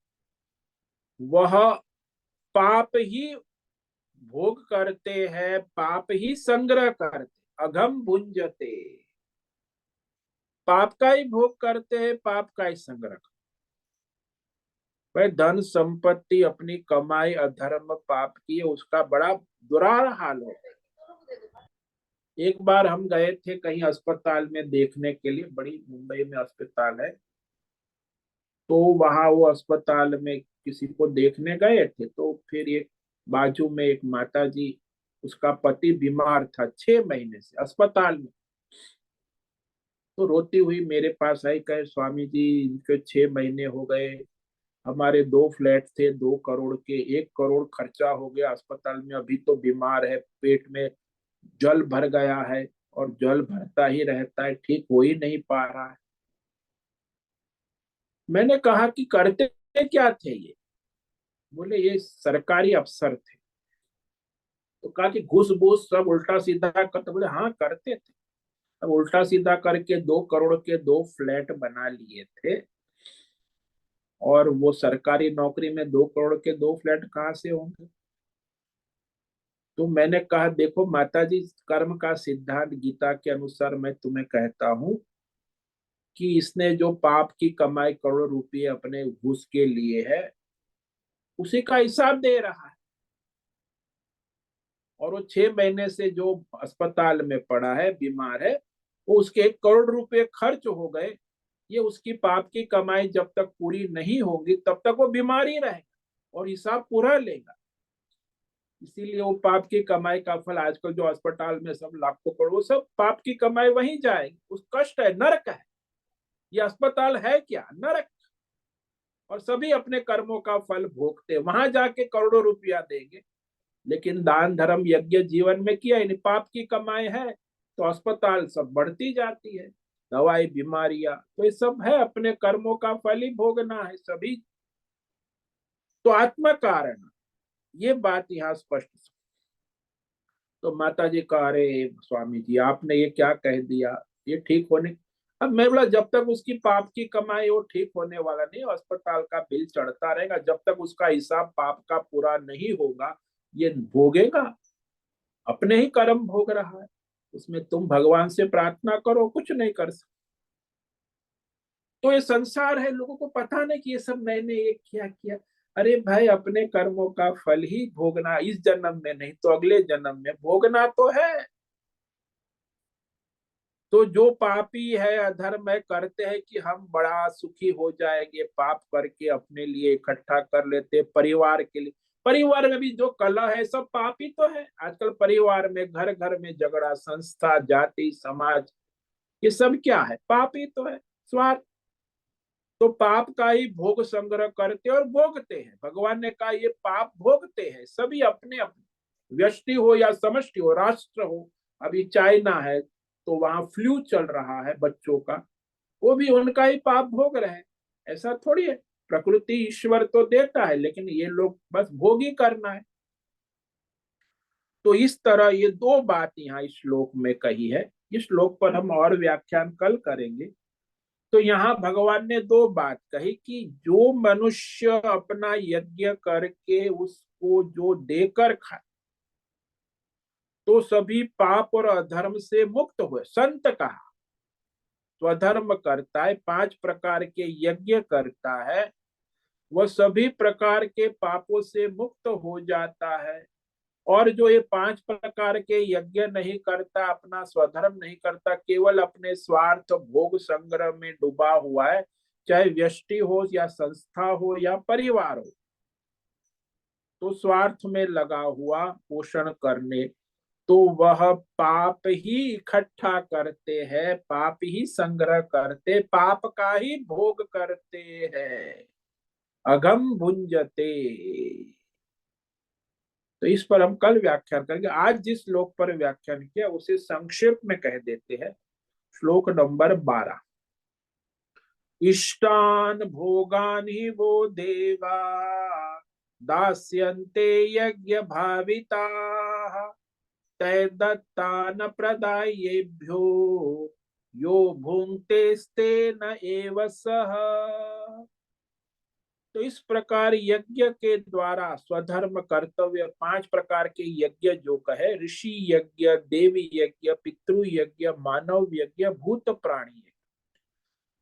वह पाप ही भोग करते हैं, पाप ही संग्रह करते, अघम भुंजते, पाप का ही भोग करते हैं, पाप का ही संग्रह। भाई धन संपत्ति अपनी कमाई अधर्म पाप की, उसका बड़ा बुरा हाल है। एक बार हम गए थे कहीं अस्पताल में देखने के लिए, बड़ी मुंबई में अस्पताल है, तो वहां वो अस्पताल में किसी को देखने गए थे, तो फिर एक बाजू में एक माता जी, उसका पति बीमार था 6 महीने से अस्पताल में, तो रोती हुई मेरे पास आई, कहे स्वामी जी इनके 6 महीने हो गए, हमारे 2 फ्लैट थे 2 करोड़ के, 1 करोड़ खर्चा हो गया अस्पताल में, अभी तो बीमार है, पेट में जल भर गया है और जल भरता ही रहता है, ठीक हो ही नहीं पा रहा है। मैंने कहा कि करते क्या थे ये? बोले ये सरकारी अफसर थे। तो कहा कि घूस बूस सब उल्टा सीधा करते? बोले हाँ करते थे। अब उल्टा सीधा करके 2 करोड़ के 2 फ्लैट बना लिए थे, और वो सरकारी नौकरी में 2 करोड़ के 2 फ्लैट कहाँ से होंगे? तो मैंने कहा देखो माता जी, कर्म का सिद्धांत गीता के अनुसार मैं तुम्हें कहता हूं कि इसने जो पाप की कमाई करोड़ों रुपए अपने घूस के लिए है, उसी का हिसाब दे रहा है। और वो 6 महीने से जो अस्पताल में पड़ा है, बीमार है, वो उसके 1 करोड़ रुपए खर्च हो गए, ये उसकी पाप की कमाई जब तक पूरी नहीं होगी तब तक वो बीमार ही रहेगा और हिसाब पूरा लेगा। इसीलिए वो पाप की कमाई का फल, आजकल जो अस्पताल में सब लाखों करोड़, वो सब पाप की कमाई वहीं जाएगी। उस कष्ट है, नरक है। ये अस्पताल है क्या? नरक। और सभी अपने कर्मों का फल भोगते, वहां जाके करोड़ों रुपया देंगे, लेकिन दान धर्म यज्ञ जीवन में किया ही नहीं, पाप की कमाई है, तो अस्पताल सब बढ़ती जाती है, दवाई बीमारियां, तो ये सब है, अपने कर्मों का फल ही भोगना है सभी। तो आत्मा कारण, ये बात यहाँ स्पष्ट। तो माता जी कह रहे स्वामी जी आपने ये क्या कह दिया, ये ठीक होने? अब मैं बोला जब तक उसकी पाप की कमाई वो ठीक होने वाला नहीं, अस्पताल का बिल चढ़ता रहेगा, जब तक उसका हिसाब पाप का पूरा नहीं होगा ये भोगेगा, अपने ही कर्म भोग रहा है। उसमें तुम भगवान से प्रार्थना करो, कुछ नहीं कर सकते। तो ये संसार है, लोगों को पता नहीं कि ये सब मैंने ये क्या किया। अरे भाई अपने कर्मों का फल ही भोगना, इस जन्म में नहीं तो अगले जन्म में भोगना तो है। तो जो पापी है अधर्म है, करते हैं कि हम बड़ा सुखी हो जाएंगे, पाप करके अपने लिए इकट्ठा कर लेते, परिवार के लिए। परिवार में भी जो कलह है सब पापी तो है। आजकल परिवार में घर घर में झगड़ा, संस्था जाति समाज, ये सब क्या है? पापी तो है, स्वार्थ। तो पाप का ही भोग संग्रह करते और भोगते हैं। भगवान ने कहा ये पाप भोगते हैं सभी अपने अपने, व्यष्टि हो या समष्टि हो, राष्ट्र हो। अभी चाइना है तो वहां फ्लू चल रहा है बच्चों का, वो भी उनका ही पाप भोग रहे हैं। ऐसा थोड़ी है, प्रकृति ईश्वर तो देता है, लेकिन ये लोग बस भोग ही करना है। तो इस तरह ये दो बात यहाँ इस श्लोक में कही है। इस श्लोक पर हम और व्याख्यान कल करेंगे। तो यहाँ भगवान ने दो बात कही कि जो मनुष्य अपना यज्ञ करके उसको जो देकर खाए, तो सभी पाप और अधर्म से मुक्त हुए। संत कहा स्वधर्म करता है, 5 प्रकार के यज्ञ करता है, वह सभी प्रकार के पापों से मुक्त हो जाता है। और जो ये 5 प्रकार के यज्ञ नहीं करता, अपना स्वधर्म नहीं करता, केवल अपने स्वार्थ भोग संग्रह में डूबा हुआ है, चाहे व्यष्टि हो या संस्था हो या परिवार हो, तो स्वार्थ में लगा हुआ पोषण करने, तो वह पाप ही इकट्ठा करते हैं, पाप ही संग्रह करते, पाप का ही भोग करते हैं। अघम भुंजते। तो इस पर हम कल व्याख्यान करेंगे। आज जिस श्लोक पर व्याख्यान किया उसे संक्षेप में कह देते हैं। श्लोक नंबर 12। इष्टान भोगान ही वो देवा दास्यन्ते यज्ञ भाविता तय दत्तान प्रदायेभ्यो यो भुंक्ते न एव सह। तो इस प्रकार यज्ञ के द्वारा स्वधर्म कर्तव्य 5 प्रकार के यज्ञ जो कहे, ऋषि यज्ञ, देवी यज्ञ, पितृ यज्ञ, मानव यज्ञ, भूत प्राणी यज्ञ,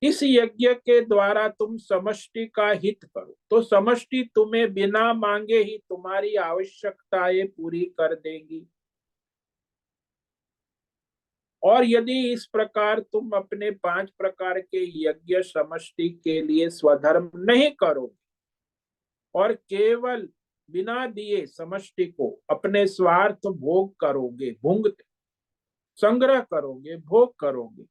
इस यज्ञ के द्वारा तुम समष्टि का हित करो, तो समष्टि तुम्हें बिना मांगे ही तुम्हारी आवश्यकताएं पूरी कर देगी। और यदि इस प्रकार तुम अपने 5 प्रकार के यज्ञ समष्टि के लिए स्वधर्म नहीं करोगे और केवल बिना दिए समष्टि को अपने स्वार्थ भोग करोगे, भुंगते संग्रह करोगे, भोग करोगे,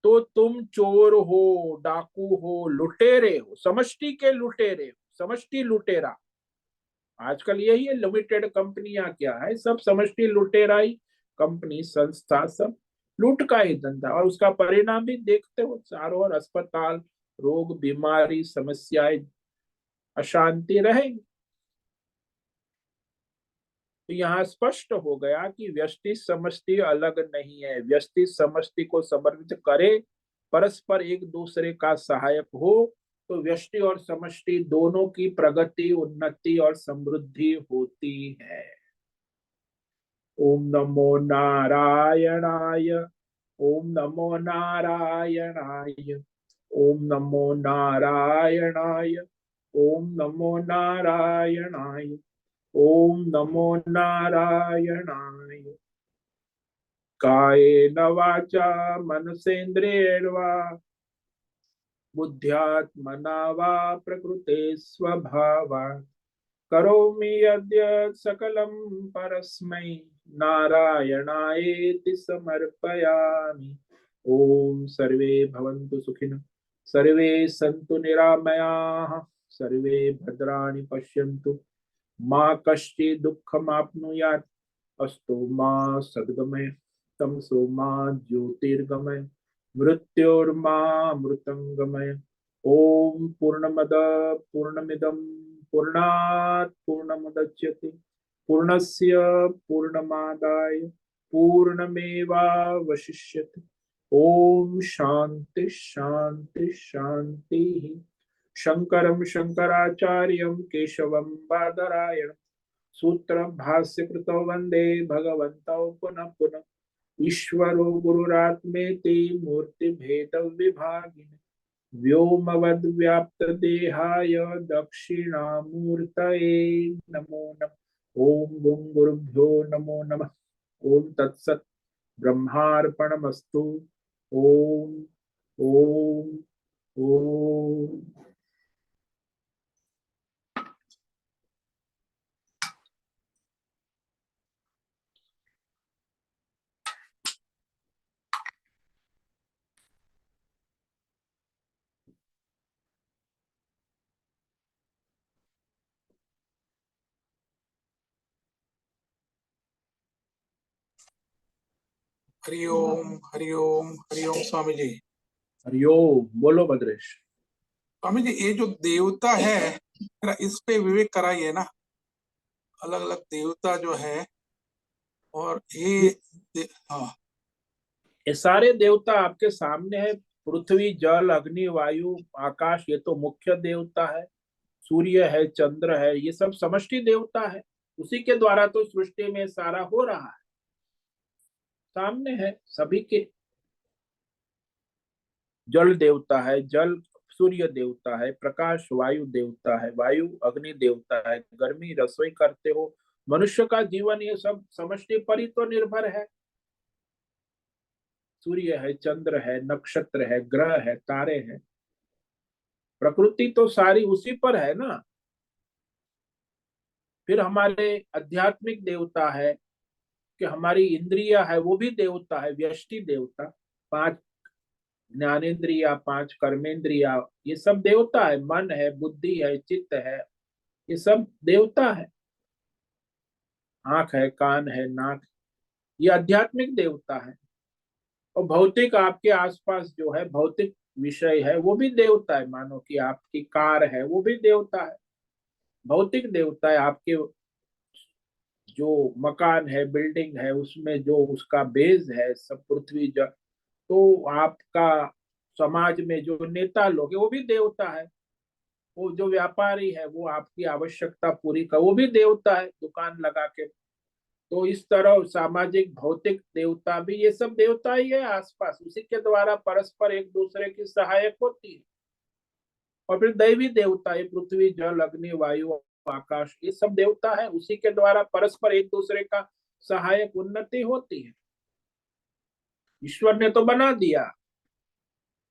तो तुम चोर हो, डाकू हो, लुटेरे हो, समष्टि के लुटेरे हो, समष्टि लुटेरा। आजकल यही है, लिमिटेड कंपनियां क्या है, सब समष्टि लुटेराई कंपनी संस्था, सब लूट का ही धंधा। और उसका परिणाम भी देखते हो, चारों ओर अस्पताल, रोग, बीमारी, समस्याएं, अशांति रहेगी। तो यहाँ स्पष्ट हो गया कि व्यष्टि समष्टि अलग नहीं है। व्यष्टि समष्टि को समर्पित करे, परस्पर एक दूसरे का सहायक हो, तो व्यष्टि और समष्टि दोनों की प्रगति, उन्नति और समृद्धि होती है। ओम नमो नारायणाय। ओम नमो नारायणाय। ओम नमो नारायणाय। ओम नमो नारायणाय। ओम नमो नारायणाय। कायेन वाचा मनसेन्द्रियेण वा बुद्ध्यात्मना वा प्रकृते स्वभावात् करोमि यद्यत् सकलं परस्मै नारायणायेति समर्पयामि। ओम सर्वे भवन्तु सुखिनः, सर्वे सन्तु निरामयाः, सर्वे भद्राणि पश्यन्तु, मा कश्चित् दुःखमाप्नुयात्। अस्तु मा सद्गमय, तमसो मा ज्योतिर्गमय, मृत्योर्मा मृतंगमय। ओम पूर्णमद पूर्णमिदं पूर्णात् पूर्णमुदच्यते पूर्णस्य पूर्णमादाय पूर्णमेवावशिष्यते। ओम शांति शांति शांति। शंकरं शंकराचार्यं केशवं बादरायणं सूत्र भाष्य कृतो वंदे भगवन्तौ पुनः पुनः। ईश्वरो गुरुरात्मेति मूर्ति भेद विभागिने व्योमवद् व्याप्त देहाय दक्षिणामूर्तये नमो नमः। ओम गुं गुरुभ्यो नमो नमः। ओम तत्सत् ब्रह्मार्पणमस्तु। ओम ओम ओम। हरिओम हरिओम हरिओम स्वामी जी। हरिओम। बोलो भद्रेश। स्वामी जी, ये जो देवता है, जरा इस पे विवेक कराइए ना। अलग अलग देवता जो है, और हाँ, ये सारे देवता आपके सामने है। पृथ्वी, जल, अग्नि, वायु, आकाश, ये तो मुख्य देवता है। सूर्य है, चंद्र है, ये सब समष्टि देवता है। उसी के द्वारा तो सृष्टि में सारा हो रहा है, सामने है सभी के। जल देवता है, जल सूर्य देवता है, प्रकाश वायु देवता है, वायु अग्नि देवता है, गर्मी रसोई करते हो, मनुष्य का जीवन, ये सब समष्टि पर ही तो निर्भर है। सूर्य है, चंद्र है, नक्षत्र है, ग्रह है, तारे हैं, प्रकृति तो सारी उसी पर है ना। फिर हमारे आध्यात्मिक देवता है कि हमारी इंद्रिया है, वो भी देवता है, व्यष्टि देवता। 5 ज्ञानेन्द्रिया, 5 कर्मेंद्रिया, ये सब देवता है। मन है, बुद्धि है, चित्त है, ये सब देवता है। आंख है, कान है, नाक, ये आध्यात्मिक देवता है। और भौतिक आपके आसपास जो है भौतिक विषय है, वो भी देवता है। मानो कि आपकी कार है, वो भी देवता है, भौतिक देवता है। आपके जो मकान है, बिल्डिंग है, उसमें जो उसका बेस है, सब पृथ्वी जल, तो आपका समाज में जो नेता लोग है, वो भी देवता है। वो जो व्यापारी है, वो आपकी आवश्यकता पूरी कर, वो भी देवता है, दुकान लगा के। तो इस तरह सामाजिक भौतिक देवता भी, ये सब देवता ही है आसपास, उसी के द्वारा परस्पर एक दूसरे की सहायक होती है। और फिर दैवी देवता, ये पृथ्वी, जल, अग्नि, वायु, आकाश, ये सब देवता है, उसी के द्वारा परस्पर एक दूसरे का सहायक उन्नति होती है। ईश्वर ने तो बना दिया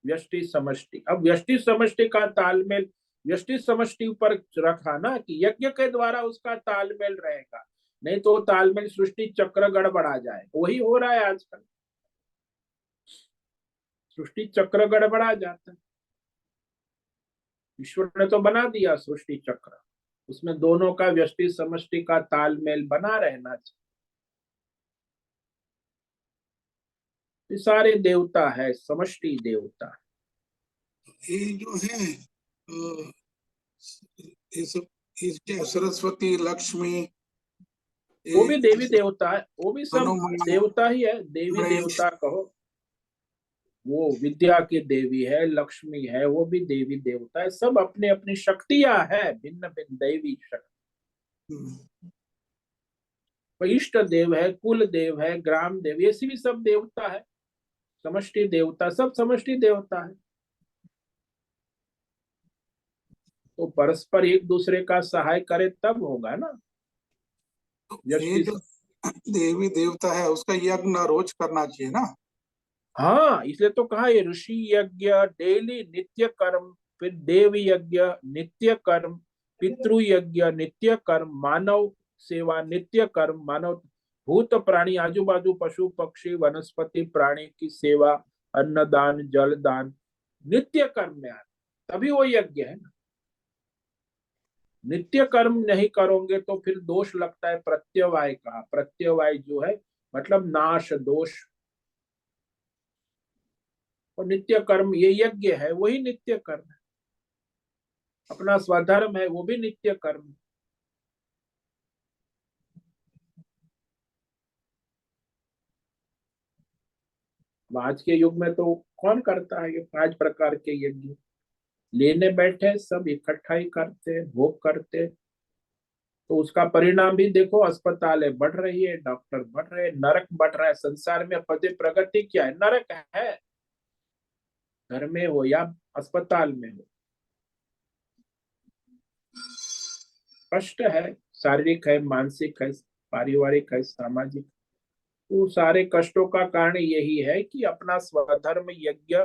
व्यष्टि समष्टि। अब व्यष्टि समष्टि का तालमेल व्यष्टि समष्टि ऊपर रखा ना, कि यज्ञ के द्वारा उसका तालमेल रहेगा, नहीं तो तालमेल सृष्टि चक्र गड़बड़ा जाए। वही हो रहा है आजकल, सृष्टि चक्र गड़बड़ा जाता है। ईश्वर ने तो बना दिया सृष्टि चक्र, उसमें दोनों का व्यष्टि समष्टि का तालमेल बना रहना चाहिए। ये सारे देवता है, समष्टि देवता। ये जो है ये सब, इसके सरस्वती, लक्ष्मी, वो भी ये देवी देवता है, वो भी सब हनुमान, देवता ही है। देवी गणेश, देवता कहो, वो विद्या की देवी है, लक्ष्मी है, वो भी देवी देवता है। सब अपनी अपनी शक्तियां है, भिन्न भिन्न दैवी शक्ति। इष्ट देव है, कुल देव है, ग्राम देव, ये भी सब देवता है। समष्टि देवता, सब समष्टि देवता है। तो परस्पर एक दूसरे का सहाय करे तब होगा ना। ये जो देवी देवता है उसका यज्ञ रोज करना चाहिए ना। हाँ, इसलिए तो कहा ये ऋषि यज्ञ डेली नित्य कर्म, फिर देव यज्ञ नित्य कर्म, पितृ यज्ञ नित्य कर्म, मानव सेवा नित्य कर्म, मानव भूत प्राणी आजू बाजू पशु पक्षी वनस्पति प्राणी की सेवा, अन्नदान जल दान नित्य कर्म में आता, तभी वो यज्ञ है ना। नित्य कर्म नहीं करोगे तो फिर दोष लगता है। प्रत्यवाय का, प्रत्यवाय जो है मतलब नाश दोष। और नित्य कर्म ये यज्ञ है, वही नित्य कर्म है। अपना स्वधर्म है, वो भी नित्य कर्म है। आज के युग में तो कौन करता है ये 5 प्रकार के यज्ञ। लेने बैठे सब इकट्ठा ही करते, भोग करते। तो उसका परिणाम भी देखो, अस्पतालें बढ़ रही है, डॉक्टर बढ़ रहे हैं, नरक बढ़ रहा है संसार में। पदे प्रगति क्या है? नरक है, घर में हो या अस्पताल में हो। कष्ट है, शारीरिक है, मानसिक है, पारिवारिक है, सामाजिक। तो सारे कष्टों का कारण यही है कि अपना स्वधर्म यज्ञ,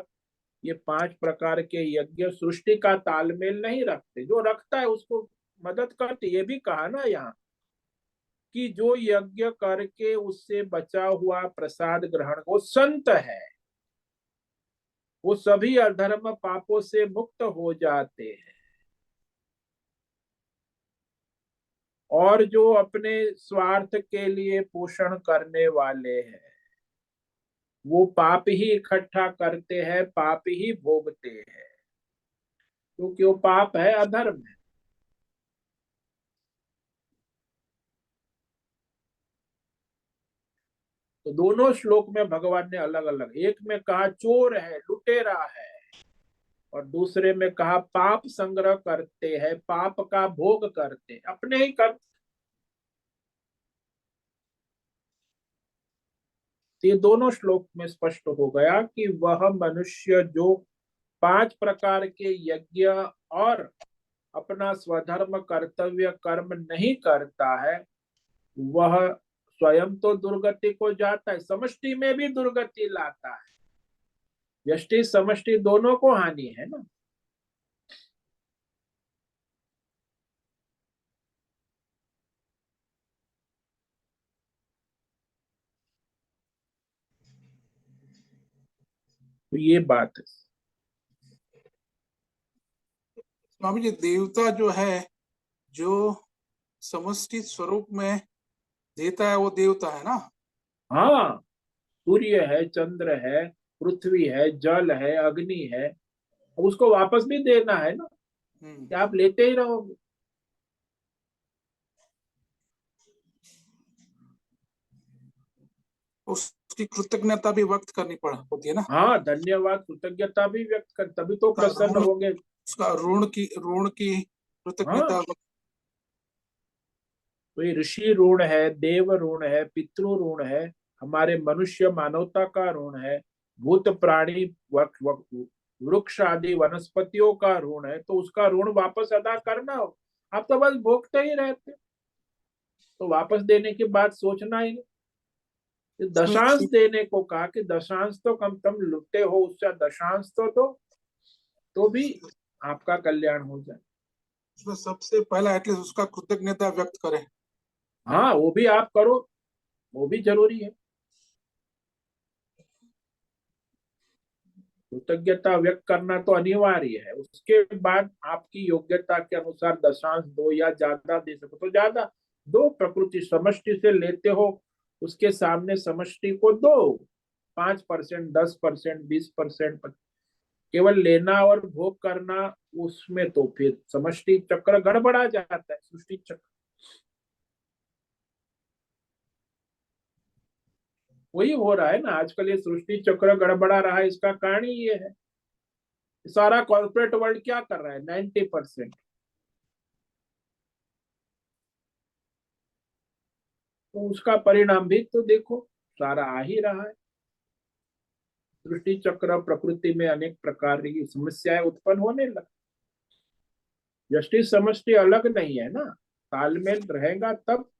ये 5 प्रकार के यज्ञ सृष्टि का तालमेल नहीं रखते। जो रखता है उसको मदद करते। ये भी कहा ना यहाँ कि जो यज्ञ करके उससे बचा हुआ प्रसाद ग्रहण, वो संत है, वो सभी अधर्म पापों से मुक्त हो जाते हैं। और जो अपने स्वार्थ के लिए पोषण करने वाले हैं, वो पाप ही इकट्ठा करते हैं, पाप ही भोगते हैं, क्योंकि वो पाप है, अधर्म है। तो दोनों श्लोक में भगवान ने अलग अलग, एक में कहा चोर है, लुटेरा है, और दूसरे में कहा पाप संग्रह करते हैं, पाप का भोग करते, अपने ही करते। ये दोनों श्लोक में स्पष्ट हो गया कि वह मनुष्य जो 5 प्रकार के यज्ञ और अपना स्वधर्म कर्तव्य कर्म नहीं करता है, वह स्वयं तो दुर्गति को जाता है, समष्टि में भी दुर्गति लाता है। व्यष्टि समष्टि दोनों को हानि है ना। तो ये बात है। स्वामी जी, देवता जो है, जो समष्टि स्वरूप में देता है, वो देवता है ना। हाँ, सूर्य है, चंद्र है, पृथ्वी है, जल है, अग्नि है, अब उसको वापस भी देना है ना, हम्म। कि आप लेते ही रहोगे। उसकी कृतज्ञता भी व्यक्त करनी पड़ होती है ना। हाँ, धन्यवाद, कृतज्ञता भी व्यक्त कर, तभी तो उसका प्रसन्न ऋण होंगे। उसका ऋण की कृतज्ञता हाँ, तो ये ऋषि ऋण है, देव ऋण है, पितृ ऋण है, हमारे मनुष्य मानवता का ऋण है, भूत प्राणी वृक्ष आदि वनस्पतियों का ऋण है, तो उसका ऋण वापस अदा करना हो। आप तो बस भोगते ही रहते, तो वापस देने की बात सोचना ही नहीं। उसमें दशांश देने को कहा कि दशांश तो कम तुम लुटे हो, उसका दशांश तो दो, तो भी आपका कल्याण हो जाए। उसमें सबसे पहला एटलीस्ट उसका कृतज्ञता व्यक्त करें। हाँ, वो भी आप करो, वो भी जरूरी है। कृतज्ञता व्यक्त करना तो अनिवार्य है, उसके बाद आपकी योग्यता के अनुसार दशांश दो, या ज्यादा दे सको तो ज्यादा दो। प्रकृति समष्टि से लेते हो, उसके सामने समष्टि को दो। 5%, 10%, 20%, केवल लेना और भोग करना, उसमें तो फिर समष्टि चक्र गड़बड़ा जाता है, सृष्टि चक्र। वही हो रहा है ना आजकल, ये सृष्टि चक्र गड़बड़ा रहा है, इसका कारण ही ये है। सारा कॉर्पोरेट वर्ल्ड क्या कर रहा है? 90%। तो उसका परिणाम भी तो देखो, सारा आ ही रहा है। सृष्टि चक्र, प्रकृति में अनेक प्रकार की समस्याएं उत्पन्न होने लग। व्यष्टि समष्टि अलग नहीं है ना, तालमेल रहेगा तब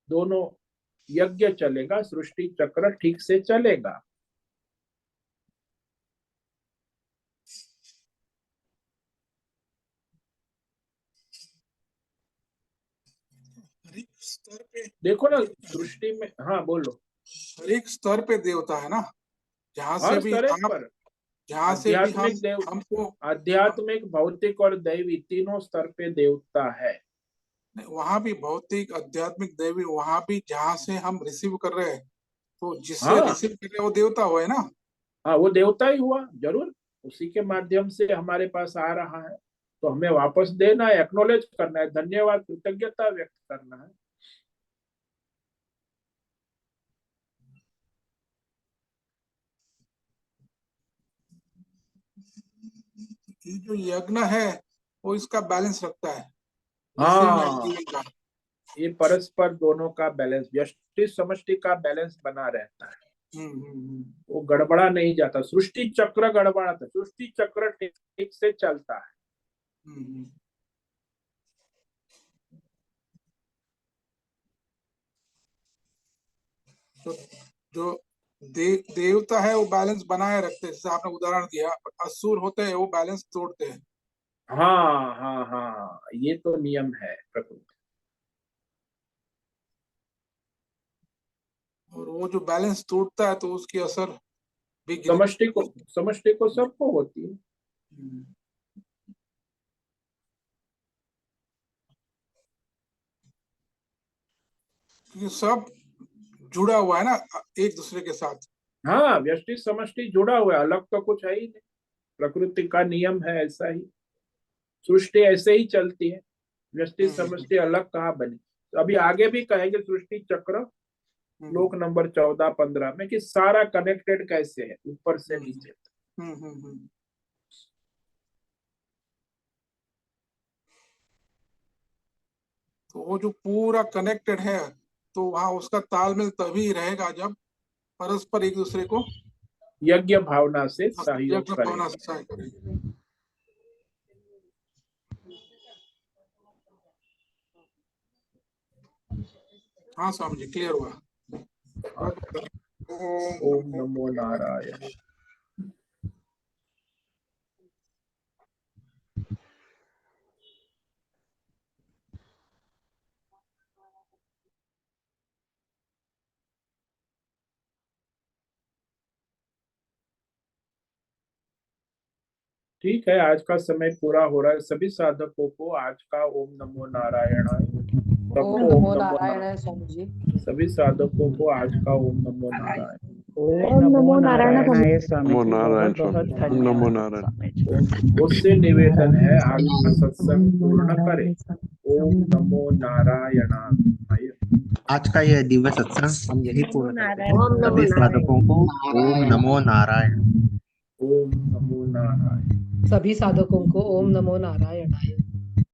दोनों यज्ञ चलेगा, सृष्टि चक्र ठीक से चलेगा। हर एक स्तर पे देखो ना देवता है। सृष्टि में, हाँ बोलो। हर एक स्तर पे देवता है ना। जहां से हर भी तरह आप पर, जहां से भी हम आध्यात्मिक देव, हमको आध्यात्मिक, भौतिक और दैवी तीनों स्तर पे देवता है। वहां भी भौतिक, आध्यात्मिक, दैवी, वहां भी जहां से हम रिसीव कर रहे हैं, तो जिससे हाँ, रिसीव कर रहे हैं वो देवता हुआ है ना। हाँ, वो देवता ही हुआ जरूर। उसी के माध्यम से हमारे पास आ रहा है, तो हमें वापस देना है, एक्नोलेज करना है, धन्यवाद, कृतज्ञता व्यक्त करना है। ये जो यज्ञ है, वो इसका बैलेंस रखता है, रिसीविंग एंड हाँ, गिविंग का। ये परस्पर दोनों का बैलेंस, व्यष्टि समष्टि का बैलेंस बना रहता है। वो गड़बड़ा नहीं जाता, सृष्टि चक्र गड़बड़ा था, सृष्टि चक्र ठीक ठीक से चलता है। हम्म। तो जो देवता है वो बैलेंस बनाए रखते हैं, जैसे आपने उदाहरण दिया। असुर होते हैं वो बैलेंस तोड़ते हैं। हाँ, हाँ, हाँ, ये तो नियम है प्रकृति। और वो जो बैलेंस टूटता है तो उसकी असर भी गिरे। समष्टि को सबको होती है। हम्म। क्योंकि सब जुड़ा हुआ है ना एक दूसरे के साथ। हाँ, व्यष्टि समष्टि जुड़ा हुआ है, अलग तो कुछ है ही नहीं। प्रकृति का नियम है ऐसा ही, सृष्टि ऐसे ही चलती है। व्यष्टि हम्म। समष्टि अलग कहाँ बनी। तो अभी आगे भी कहेंगे सृष्टि चक्र, हम्म। श्लोक नंबर 14-15 में, कि सारा कनेक्टेड कैसे है ऊपर से हम्म। नीचे। हम्म। तो वो जो पूरा कनेक्टेड है, तो वहां उसका तालमेल तभी रहेगा जब परस्पर एक दूसरे को यज्ञ भावना से सहयोग यज्ञ भावना करेंगे। से सहाय करें। हाँ स्वामी जी, क्लियर हुआ। हाँ, बहुत बहुत ओम नमो नारायण। ठीक है, आज का समय पूरा हो रहा है। सभी साधकों को आज का ओम नमो नारायणाय, सबको ओम ओम नमो नमो नारायण स्वामी जी। सभी साधकों को आज का ओम नमो नारायण। ओम नमो नारायणाय स्वामी नमो जी, नारायण बहुत बहुत स्वामी, ओम नमो धन्यवाद नारायण। स्वामी जी। उससे निवेदन है आज का सत्संग पूर्ण करें। ओम नमो नारायणाय। आज का यह दिव्य सत्संग हम यही पूर्ण करते हैं। ओम नमो सभी साधकों को ओम नमो नारायण। ओम नमो नारायण। सभी साधकों को ओम नमो नारायणाय।